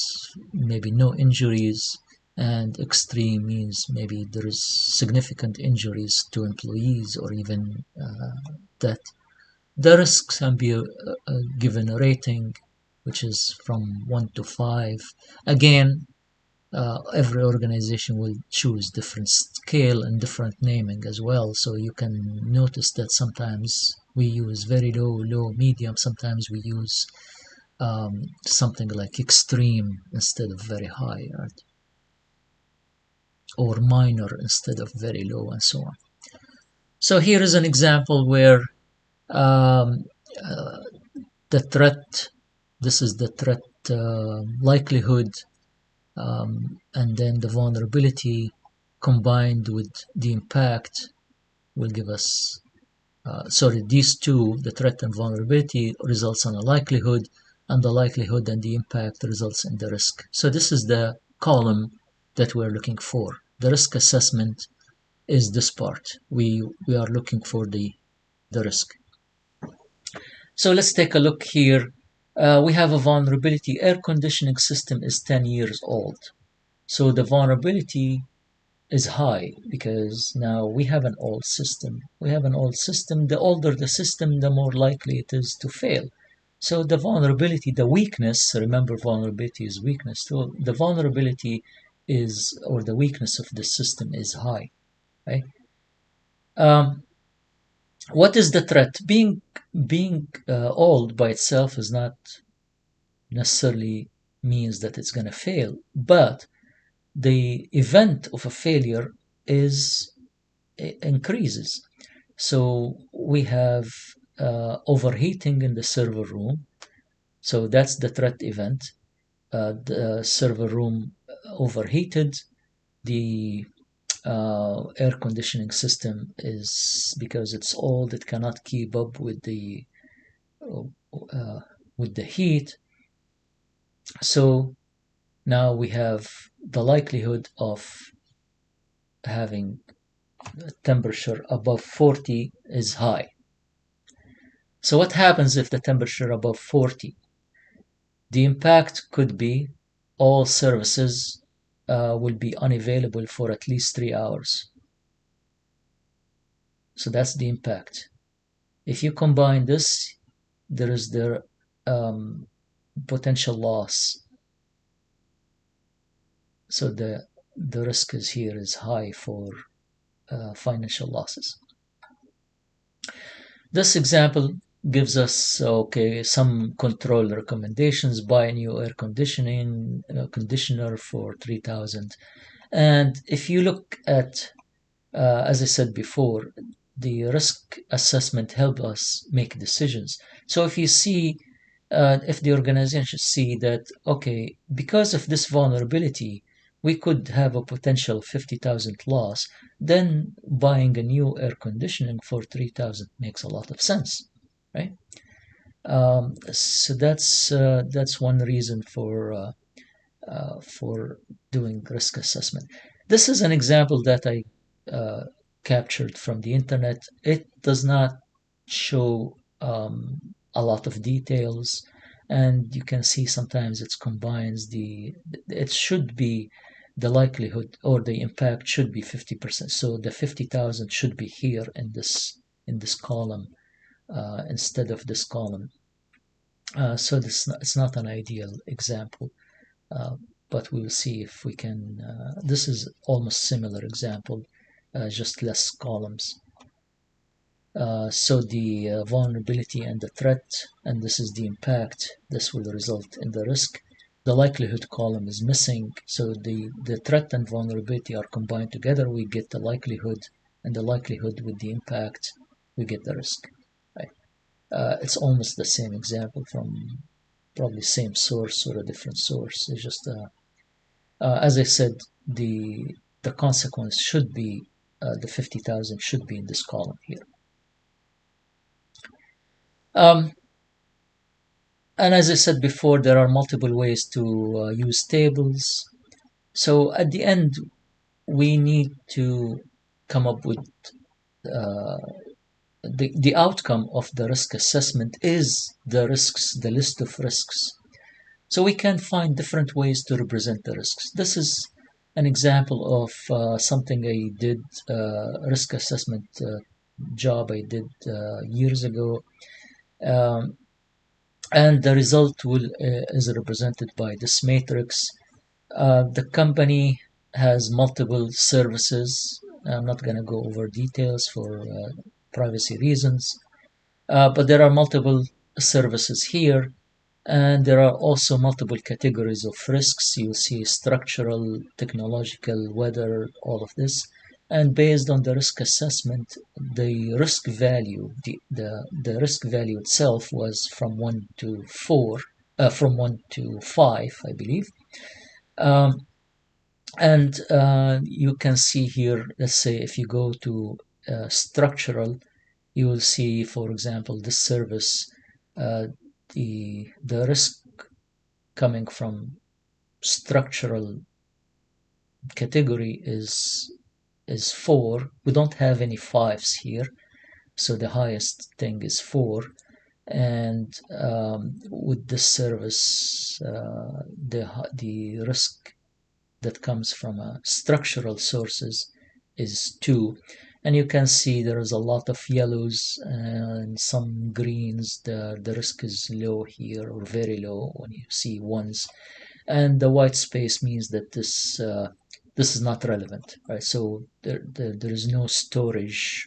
maybe no injuries, and extreme means maybe there is significant injuries to employees or even death. The risks can be given a rating, which is from 1 to 5. Again, every organization will choose different scale and different naming as well. So you can notice that sometimes we use very low, low, medium. Sometimes we use something like extreme instead of very high, right? Or minor instead of very low, and so on. So here is an example where the threat, this is the threat likelihood, and then the vulnerability combined with the impact will give us these two, the threat and vulnerability, results on a likelihood, and the likelihood and the impact results in the risk. So this is the column that we're looking for. The risk assessment is this part. We are looking for the risk. So let's take a look here. We have a vulnerability. Air conditioning system is 10 years old. So the vulnerability is high because now we have an old system. We have an old system. The older the system, the more likely it is to fail. So the vulnerability, the weakness, remember vulnerability is weakness. So the vulnerability is, or the weakness of the system is high, right? What is the threat? Being old by itself is not necessarily means that it's going to fail, but the event of a failure is increases. So we have overheating in the server room. So that's the threat event. The server room overheated. The air conditioning system is, because it's old, it cannot keep up with the heat. So now we have the likelihood of having a temperature above 40 is high. So what happens if the temperature above 40? The impact could be all services will be unavailable for at least 3 hours. So that's the impact. If you combine this, there is the potential loss. So the risk is here is high for financial losses. This example gives us some control recommendations. Buy a new air conditioner for 3,000. And if you look at, as I said before, the risk assessment help us make decisions. So if you see, if the organization see that, okay, because of this vulnerability, we could have a potential 50,000 loss, then buying a new air conditioning for 3,000 makes a lot of sense, right? So that's one reason for doing risk assessment. This is an example that I captured from the internet. It does not show a lot of details, and you can see sometimes it combines it should be the likelihood or the impact should be 50%. So the 50,000 should be here in this column instead of this column. So it's not an ideal example, but we'll see if we can. This is almost similar example, just less columns. So the vulnerability and the threat, and this is the impact. This will result in the risk. The likelihood column is missing, so the threat and vulnerability are combined together. We get the likelihood, and the likelihood with the impact, we get the risk. Right? It's almost the same example from probably same source or a different source. It's just, as I said, the consequence should be the 50,000 should be in this column here. And as I said before, there are multiple ways to use tables. So at the end, we need to come up with the outcome of the risk assessment is the risks, the list of risks. So we can find different ways to represent the risks. This is an example of something I did, risk assessment job I did years ago. And the result is represented by this matrix. The company has multiple services. I'm not going to go over details for privacy reasons, but there are multiple services here, and there are also multiple categories of risks. You'll see structural, technological, weather, all of this. And based on the risk assessment, the risk value, the risk value itself was from 1 to 4, from 1 to 5, I believe. And you can see here, let's say if you go to structural, you will see, for example, this service, the risk coming from structural category is 4. We don't have any 5s here, so the highest thing is 4. And with this service, the risk that comes from structural sources is 2. And you can see there is a lot of yellows and some greens. The risk is low here, or very low when you see ones. And the white space means that this is not relevant, right? So there is no storage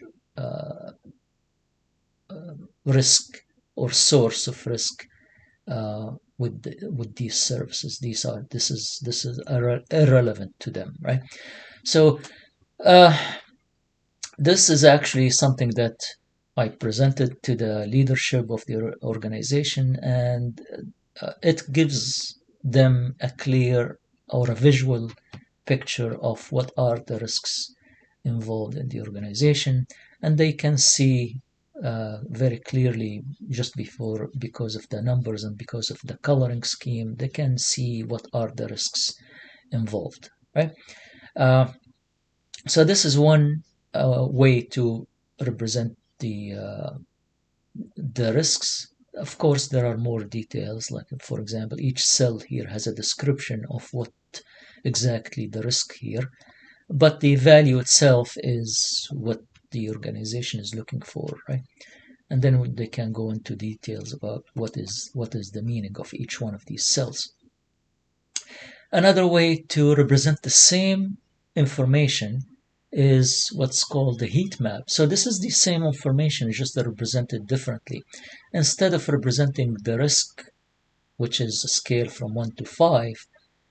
risk or source of risk with these services. This is irrelevant to them, right? So this is actually something that I presented to the leadership of the organization, and it gives them a clear or a visual picture of what are the risks involved in the organization, and they can see very clearly just because of the numbers and because of the coloring scheme, they can see what are the risks involved, right? So this is one way to represent the risks. Of course, there are more details, like for example, each cell here has a description of what exactly the risk here, but the value itself is what the organization is looking for, right? And then they can go into details about what is the meaning of each one of these cells. Another way to represent the same information is what's called the heat map. So this is the same information, just represented differently. Instead of representing the risk, which is a scale from 1 to 5,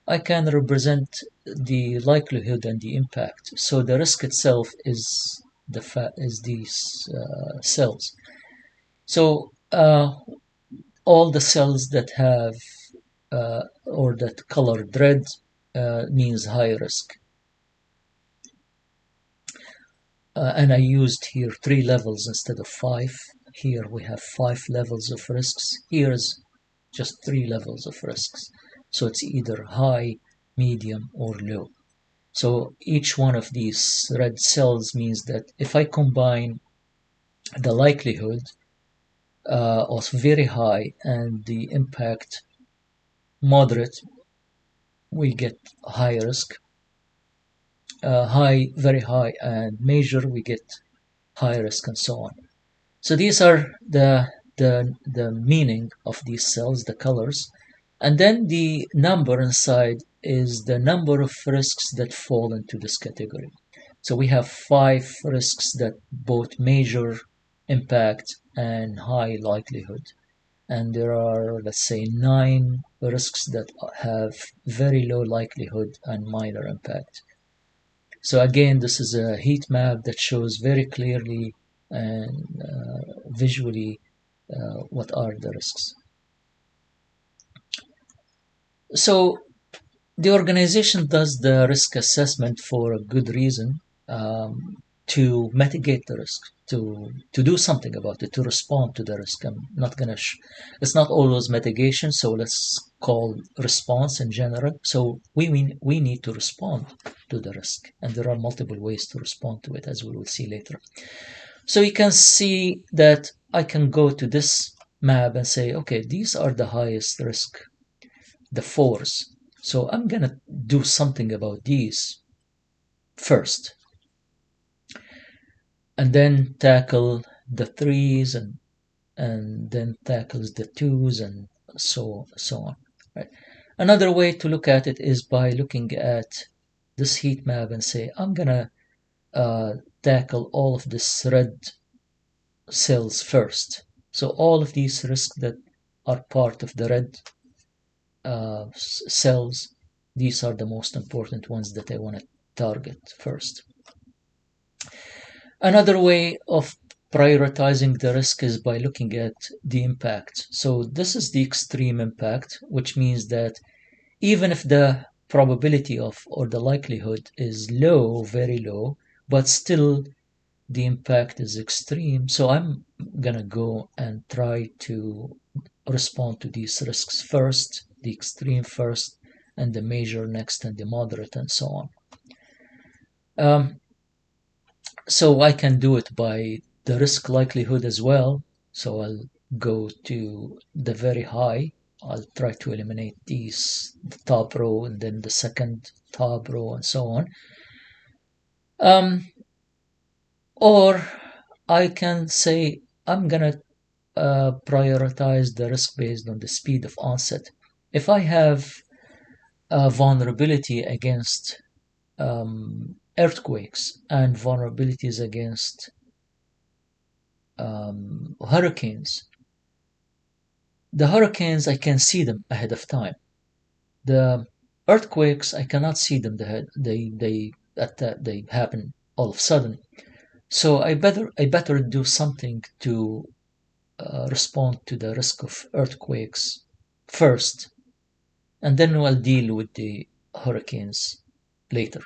I can represent the likelihood and the impact. So the risk itself is these cells. So all the cells that have or that colored red means high risk. And I used here 3 levels instead of 5. Here we have 5 levels of risks. Here's just 3 levels of risks. So it's either high, medium, or low. So each one of these red cells means that if I combine the likelihood of very high and the impact moderate, we get high risk. High, very high, and major, we get high risk, and so on. So these are the meaning of these cells, the colors. And then the number inside is the number of risks that fall into this category. So we have 5 risks that both major impact and high likelihood. And there are, let's say, 9 risks that have very low likelihood and minor impact. So again, this is a heat map that shows very clearly and visually what are the risks. So the organization does the risk assessment for a good reason, to mitigate the risk, to do something about it, to respond to the risk. I'm not gonna. It's not always mitigation, so let's call response in general. So we need to respond to the risk, and there are multiple ways to respond to it, as we will see later. So you can see that I can go to this map and say, okay, these are the highest risk, the 4s. So I'm gonna do something about these first, and then tackle the 3s, and then tackles the 2s, and so on. Right. Another way to look at it is by looking at this heat map and say, I'm gonna tackle all of this red cells first. So all of these risks that are part of the red cells, these are the most important ones that I want to target first. Another way of prioritizing the risk is by looking at the impact. So this is the extreme impact, which means that even if the probability of, or the likelihood, is low, very low, but still the impact is extreme, so I'm gonna go and try to respond to these risks first, the extreme first, and the major next, and the moderate, and so on. So I can do it by the risk likelihood as well. So I'll go to the very high. I'll try to eliminate these, the top row, and then the second top row, and so on. Or I can say I'm gonna prioritize the risk based on the speed of onset. If I have a vulnerability against earthquakes and vulnerabilities against hurricanes, the hurricanes I can see them ahead of time. The earthquakes I cannot see them ahead. They happen all of a sudden. So I better do something to respond to the risk of earthquakes first, and then we'll deal with the hurricanes later.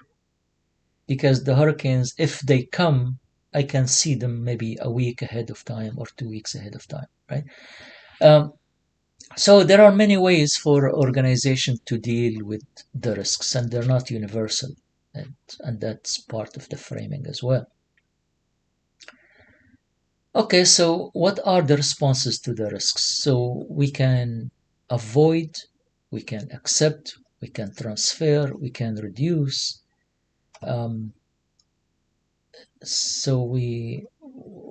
Because the hurricanes, if they come, I can see them maybe a week ahead of time or 2 weeks ahead of time, right? So there are many ways for organization to deal with the risks, and they're not universal, and that's part of the framing as well. Okay, so what are the responses to the risks? So we can avoid, we can accept, we can transfer, we can reduce. So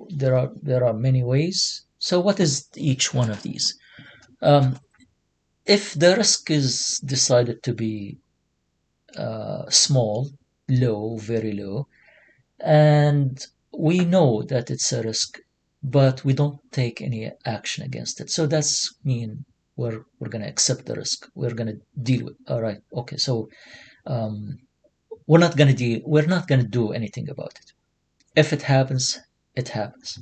there are many ways. So what is each one of these? If the risk is decided to be small, low, very low, and we know that it's a risk, but we don't take any action against it. So that's mean we're going to accept the risk. We're going to deal with. All right, okay. So we're not going to deal. We're not going to do anything about it. If it happens, it happens.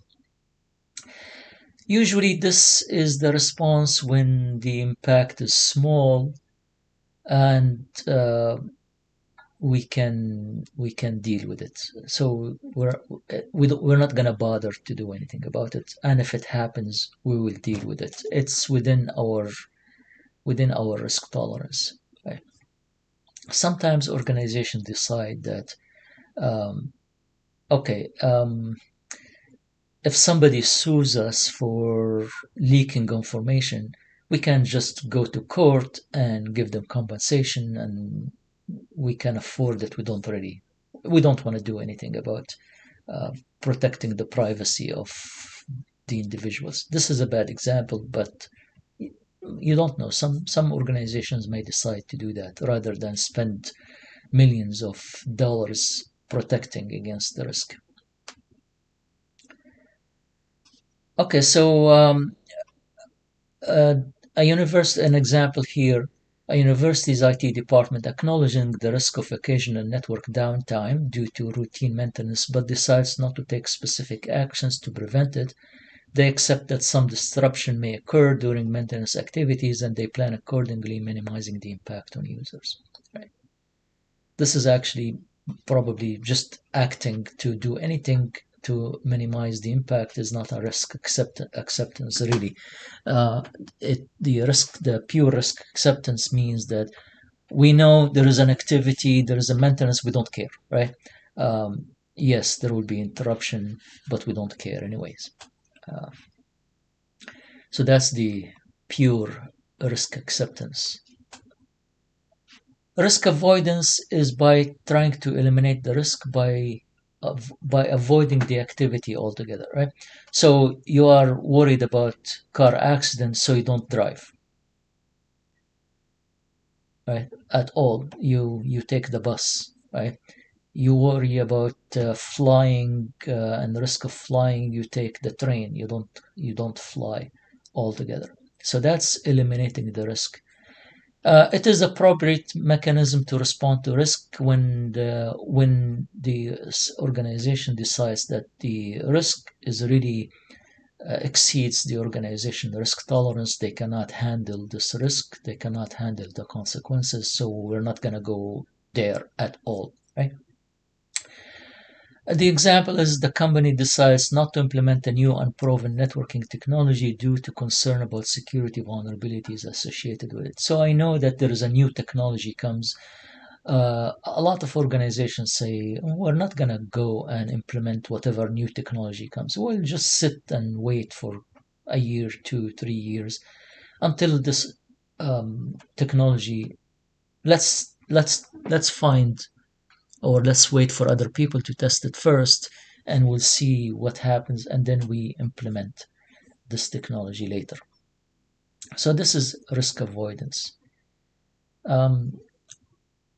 Usually, this is the response when the impact is small, and we can deal with it. So we're not gonna bother to do anything about it, and if it happens, we will deal with it. It's within our risk tolerance. Right? Sometimes organizations decide that okay, if somebody sues us for leaking information, we can just go to court and give them compensation, and we can afford it. We don't want to do anything about protecting the privacy of the individuals. This is a bad example, but you don't know. Some organizations may decide to do that rather than spend millions of dollars protecting against the risk. Okay, so an example here, a university's IT department acknowledging the risk of occasional network downtime due to routine maintenance, but decides not to take specific actions to prevent it. They accept that some disruption may occur during maintenance activities, and they plan accordingly, minimizing the impact on users. Right. This is actually probably just acting to do anything to minimize the impact is not a risk acceptance really. The pure risk acceptance means that we know there is an activity, there is a maintenance, we don't care, right? Yes, there will be interruption, but we don't care anyways. So that's the pure risk acceptance. Risk avoidance is by trying to eliminate the risk by avoiding the activity altogether, right? So you are worried about car accidents, so you don't drive, right? At all, you take the bus, right? You worry about flying and the risk of flying. You take the train. You don't fly altogether. So that's eliminating the risk. It is appropriate mechanism to respond to risk when the organization decides that the risk is really exceeds the organization risk tolerance. They cannot handle this risk. They cannot handle the consequences. So we're not going to go there at all, right? The example is the company decides not to implement a new unproven networking technology due to concern about security vulnerabilities associated with it. So I know that there is a new technology comes. A lot of organizations say, we're not going to go and implement whatever new technology comes. We'll just sit and wait for a year, 2, 3 years until this technology. Let's find, or let's wait for other people to test it first, and we'll see what happens, and then we implement this technology later. So this is risk avoidance.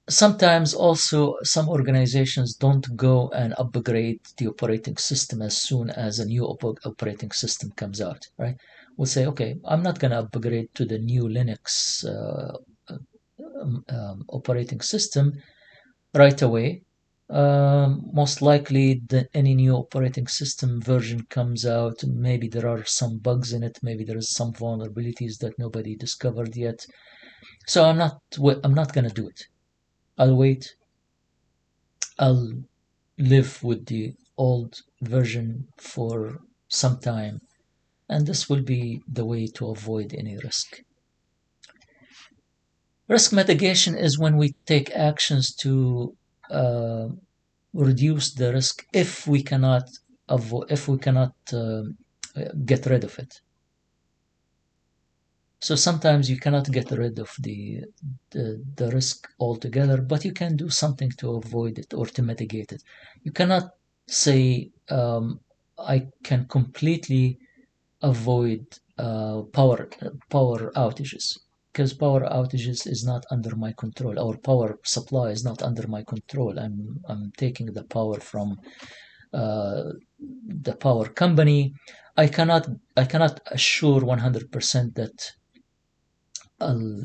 Sometimes also some organizations don't go and upgrade the operating system as soon as a new operating system comes out, right? We'll say, okay, I'm not going to upgrade to the new Linux operating system right away. Most likely, any new operating system version comes out. Maybe there are some bugs in it. Maybe there is some vulnerabilities that nobody discovered yet. So I'm not going to do it. I'll wait. I'll live with the old version for some time, and this will be the way to avoid any risk. Risk mitigation is when we take actions to reduce the risk if we cannot get rid of it. So sometimes you cannot get rid of the risk altogether, but you can do something to avoid it or to mitigate it. You cannot say I can completely avoid power outages, because power outages is not under my control. Our power supply is not under my control. I'm taking the power from the power company. I cannot assure 100% that I'll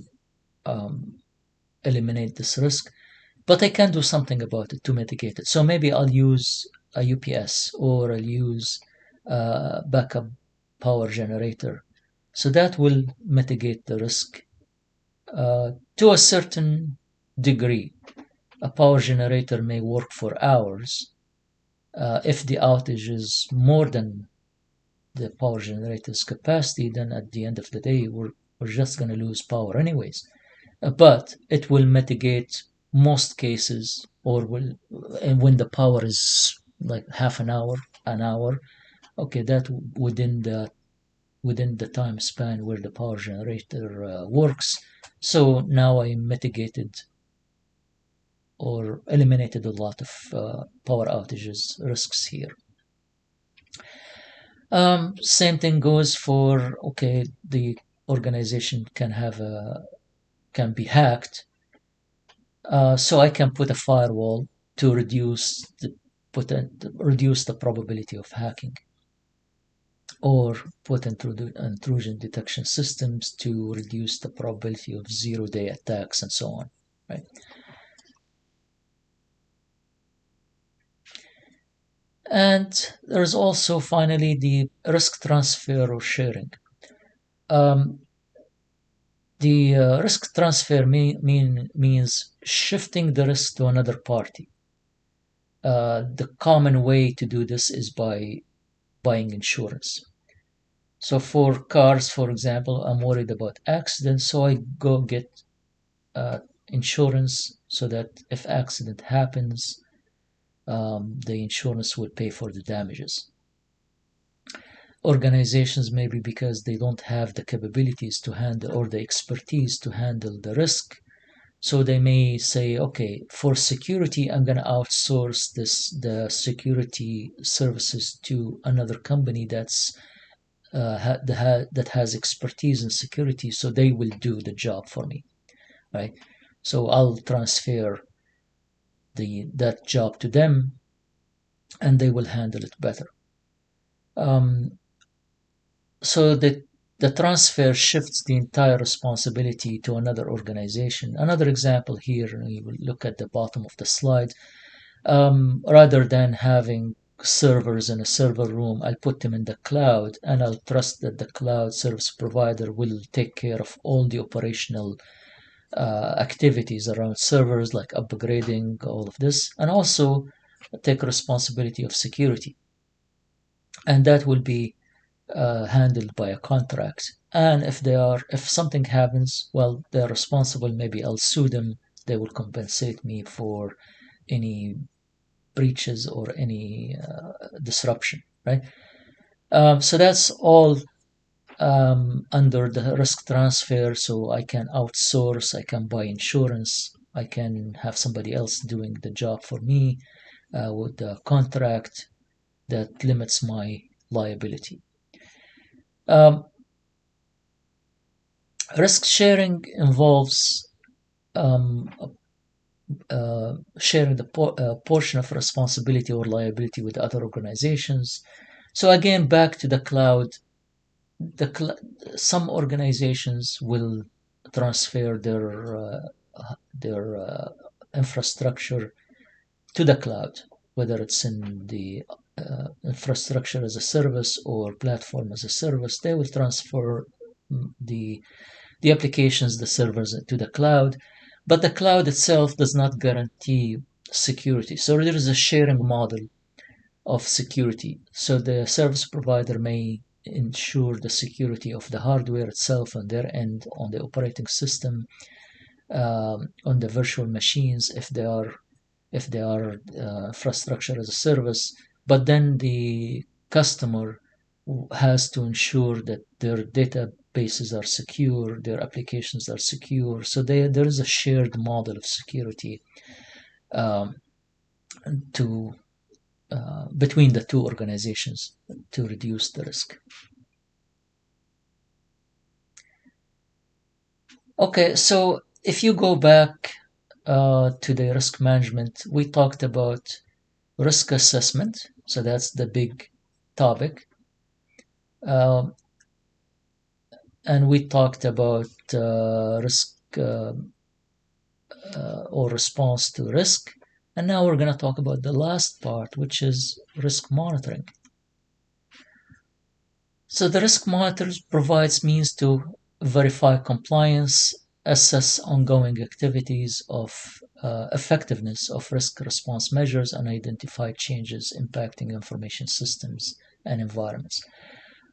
eliminate this risk, but I can do something about it to mitigate it. So maybe I'll use a UPS, or I'll use a backup power generator. So that will mitigate the risk to a certain degree. A power generator may work for hours. If the outage is more than the power generator's capacity, then at the end of the day, we're just going to lose power anyways. But it will mitigate most cases, and when the power is like half an hour, okay, that within the time span where the power generator works. So now I mitigated or eliminated a lot of power outages risks here. Same thing goes for, okay, the organization can be hacked. So I can put a firewall to reduce the probability of hacking, or put intrusion detection systems to reduce the probability of zero-day attacks, and so on, right? And there's also finally the risk transfer or sharing. The risk transfer means shifting the risk to another party. The common way to do this is by buying insurance. So for cars, for example, I'm worried about accidents, so I go get insurance so that if accident happens, the insurance will pay for the damages. Organizations, maybe because they don't have the capabilities to handle, or the expertise to handle the risk, so they may say, okay, for security, I'm going to outsource the security services to another company that has expertise in security, so they will do the job for me, right? So I'll transfer that job to them, and they will handle it better. So the transfer shifts the entire responsibility to another organization. Another example here, you will look at the bottom of the slide. Rather than having servers in a server room, I'll put them in the cloud, and I'll trust that the cloud service provider will take care of all the operational activities around servers, like upgrading, all of this. And also, take responsibility of security, and that will be handled by a contract. And if something happens, well, they're responsible. Maybe I'll sue them. They will compensate me for any breaches or any disruption, right? So that's all under the risk transfer. So I can outsource, I can buy insurance, I can have somebody else doing the job for me with a contract that limits my liability. Risk sharing involves sharing the portion of responsibility or liability with other organizations. So again, back to the cloud, some organizations will transfer their infrastructure to the cloud, whether it's in the infrastructure as a service or platform as a service. They will transfer the applications, the servers to the cloud, but the cloud itself does not guarantee security. So there is a sharing model of security. So the service provider may ensure the security of the hardware itself on their end, on the operating system, on the virtual machines if they are infrastructure as a service. But then the customer has to ensure that their databases are secure, their applications are secure. So there is a shared model of security to between the two organizations to reduce the risk. Okay, so if you go back to the risk management, we talked about risk assessment. So that's the big topic. And we talked about risk or response to risk. And now we're going to talk about the last part, which is risk monitoring. So the risk monitor provides means to verify compliance, assess ongoing activities of effectiveness of risk response measures, and identify changes impacting information systems and environments.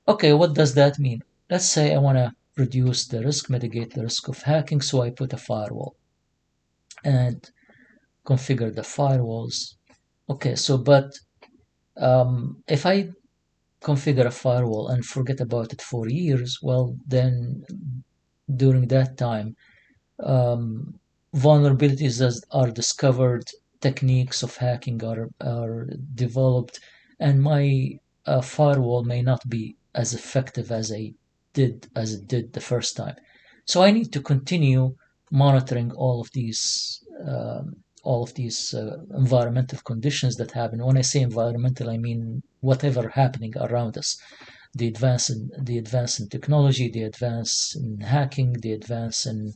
Okay, what does that mean? Let's say I want to reduce the risk, mitigate the risk of hacking, so I put a firewall and configure the firewalls. Okay, so but if I configure a firewall and forget about it for years, well, then during that time, vulnerabilities are discovered, techniques of hacking are developed, and my firewall may not be as effective as it did the first time. So I need to continue monitoring all of these environmental conditions that happen. When I say environmental, I mean whatever happening around us. The advance in technology, the advance in hacking, the advance in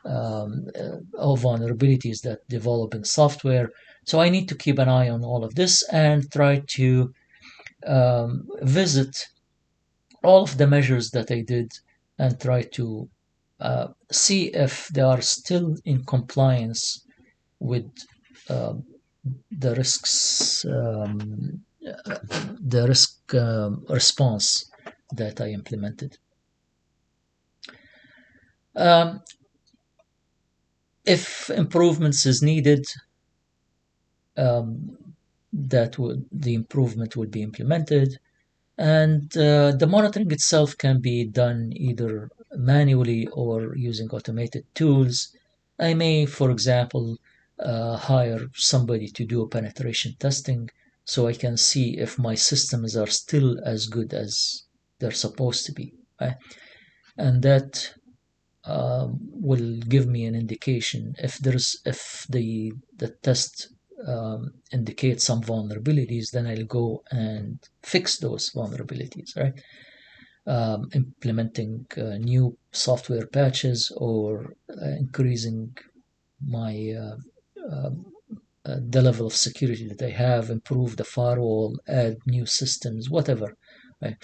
all vulnerabilities that develop in software. So I need to keep an eye on all of this and try to visit all of the measures that I did and try to see if they are still in compliance with the risks, the risk response that I implemented. If improvements is needed, the improvement will be implemented, and the monitoring itself can be done either manually or using automated tools. I may, for example, hire somebody to do penetration testing so I can see if my systems are still as good as they're supposed to be. Right? And that will give me an indication if the test indicates some vulnerabilities, then I'll go and fix those vulnerabilities, right? Implementing new software patches or increasing my the level of security that I have, improve the firewall, add new systems, whatever, right?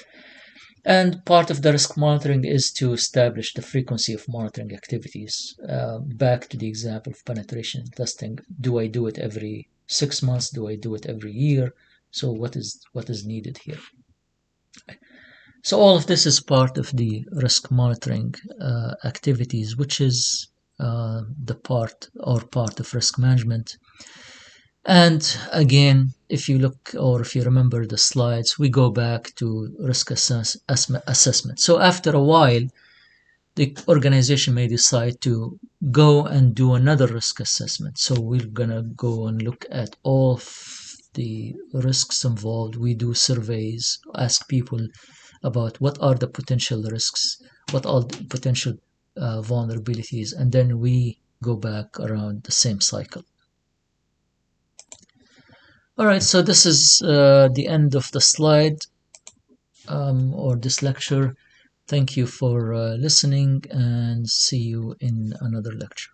And part of the risk monitoring is to establish the frequency of monitoring activities. Back to the example of penetration testing, do I do it every 6 months? Do I do it every year? So what is needed here? So all of this is part of the risk monitoring activities, which is the part of risk management. And again, if you look or if you remember the slides, we go back to risk assessment. So after a while, the organization may decide to go and do another risk assessment. So we're gonna go and look at all of the risks involved. We do surveys, ask people about what are the potential risks, what are the potential vulnerabilities, and then we go back around the same cycle. All right, so this is the end of the slide or this lecture. Thank you for listening, and see you in another lecture.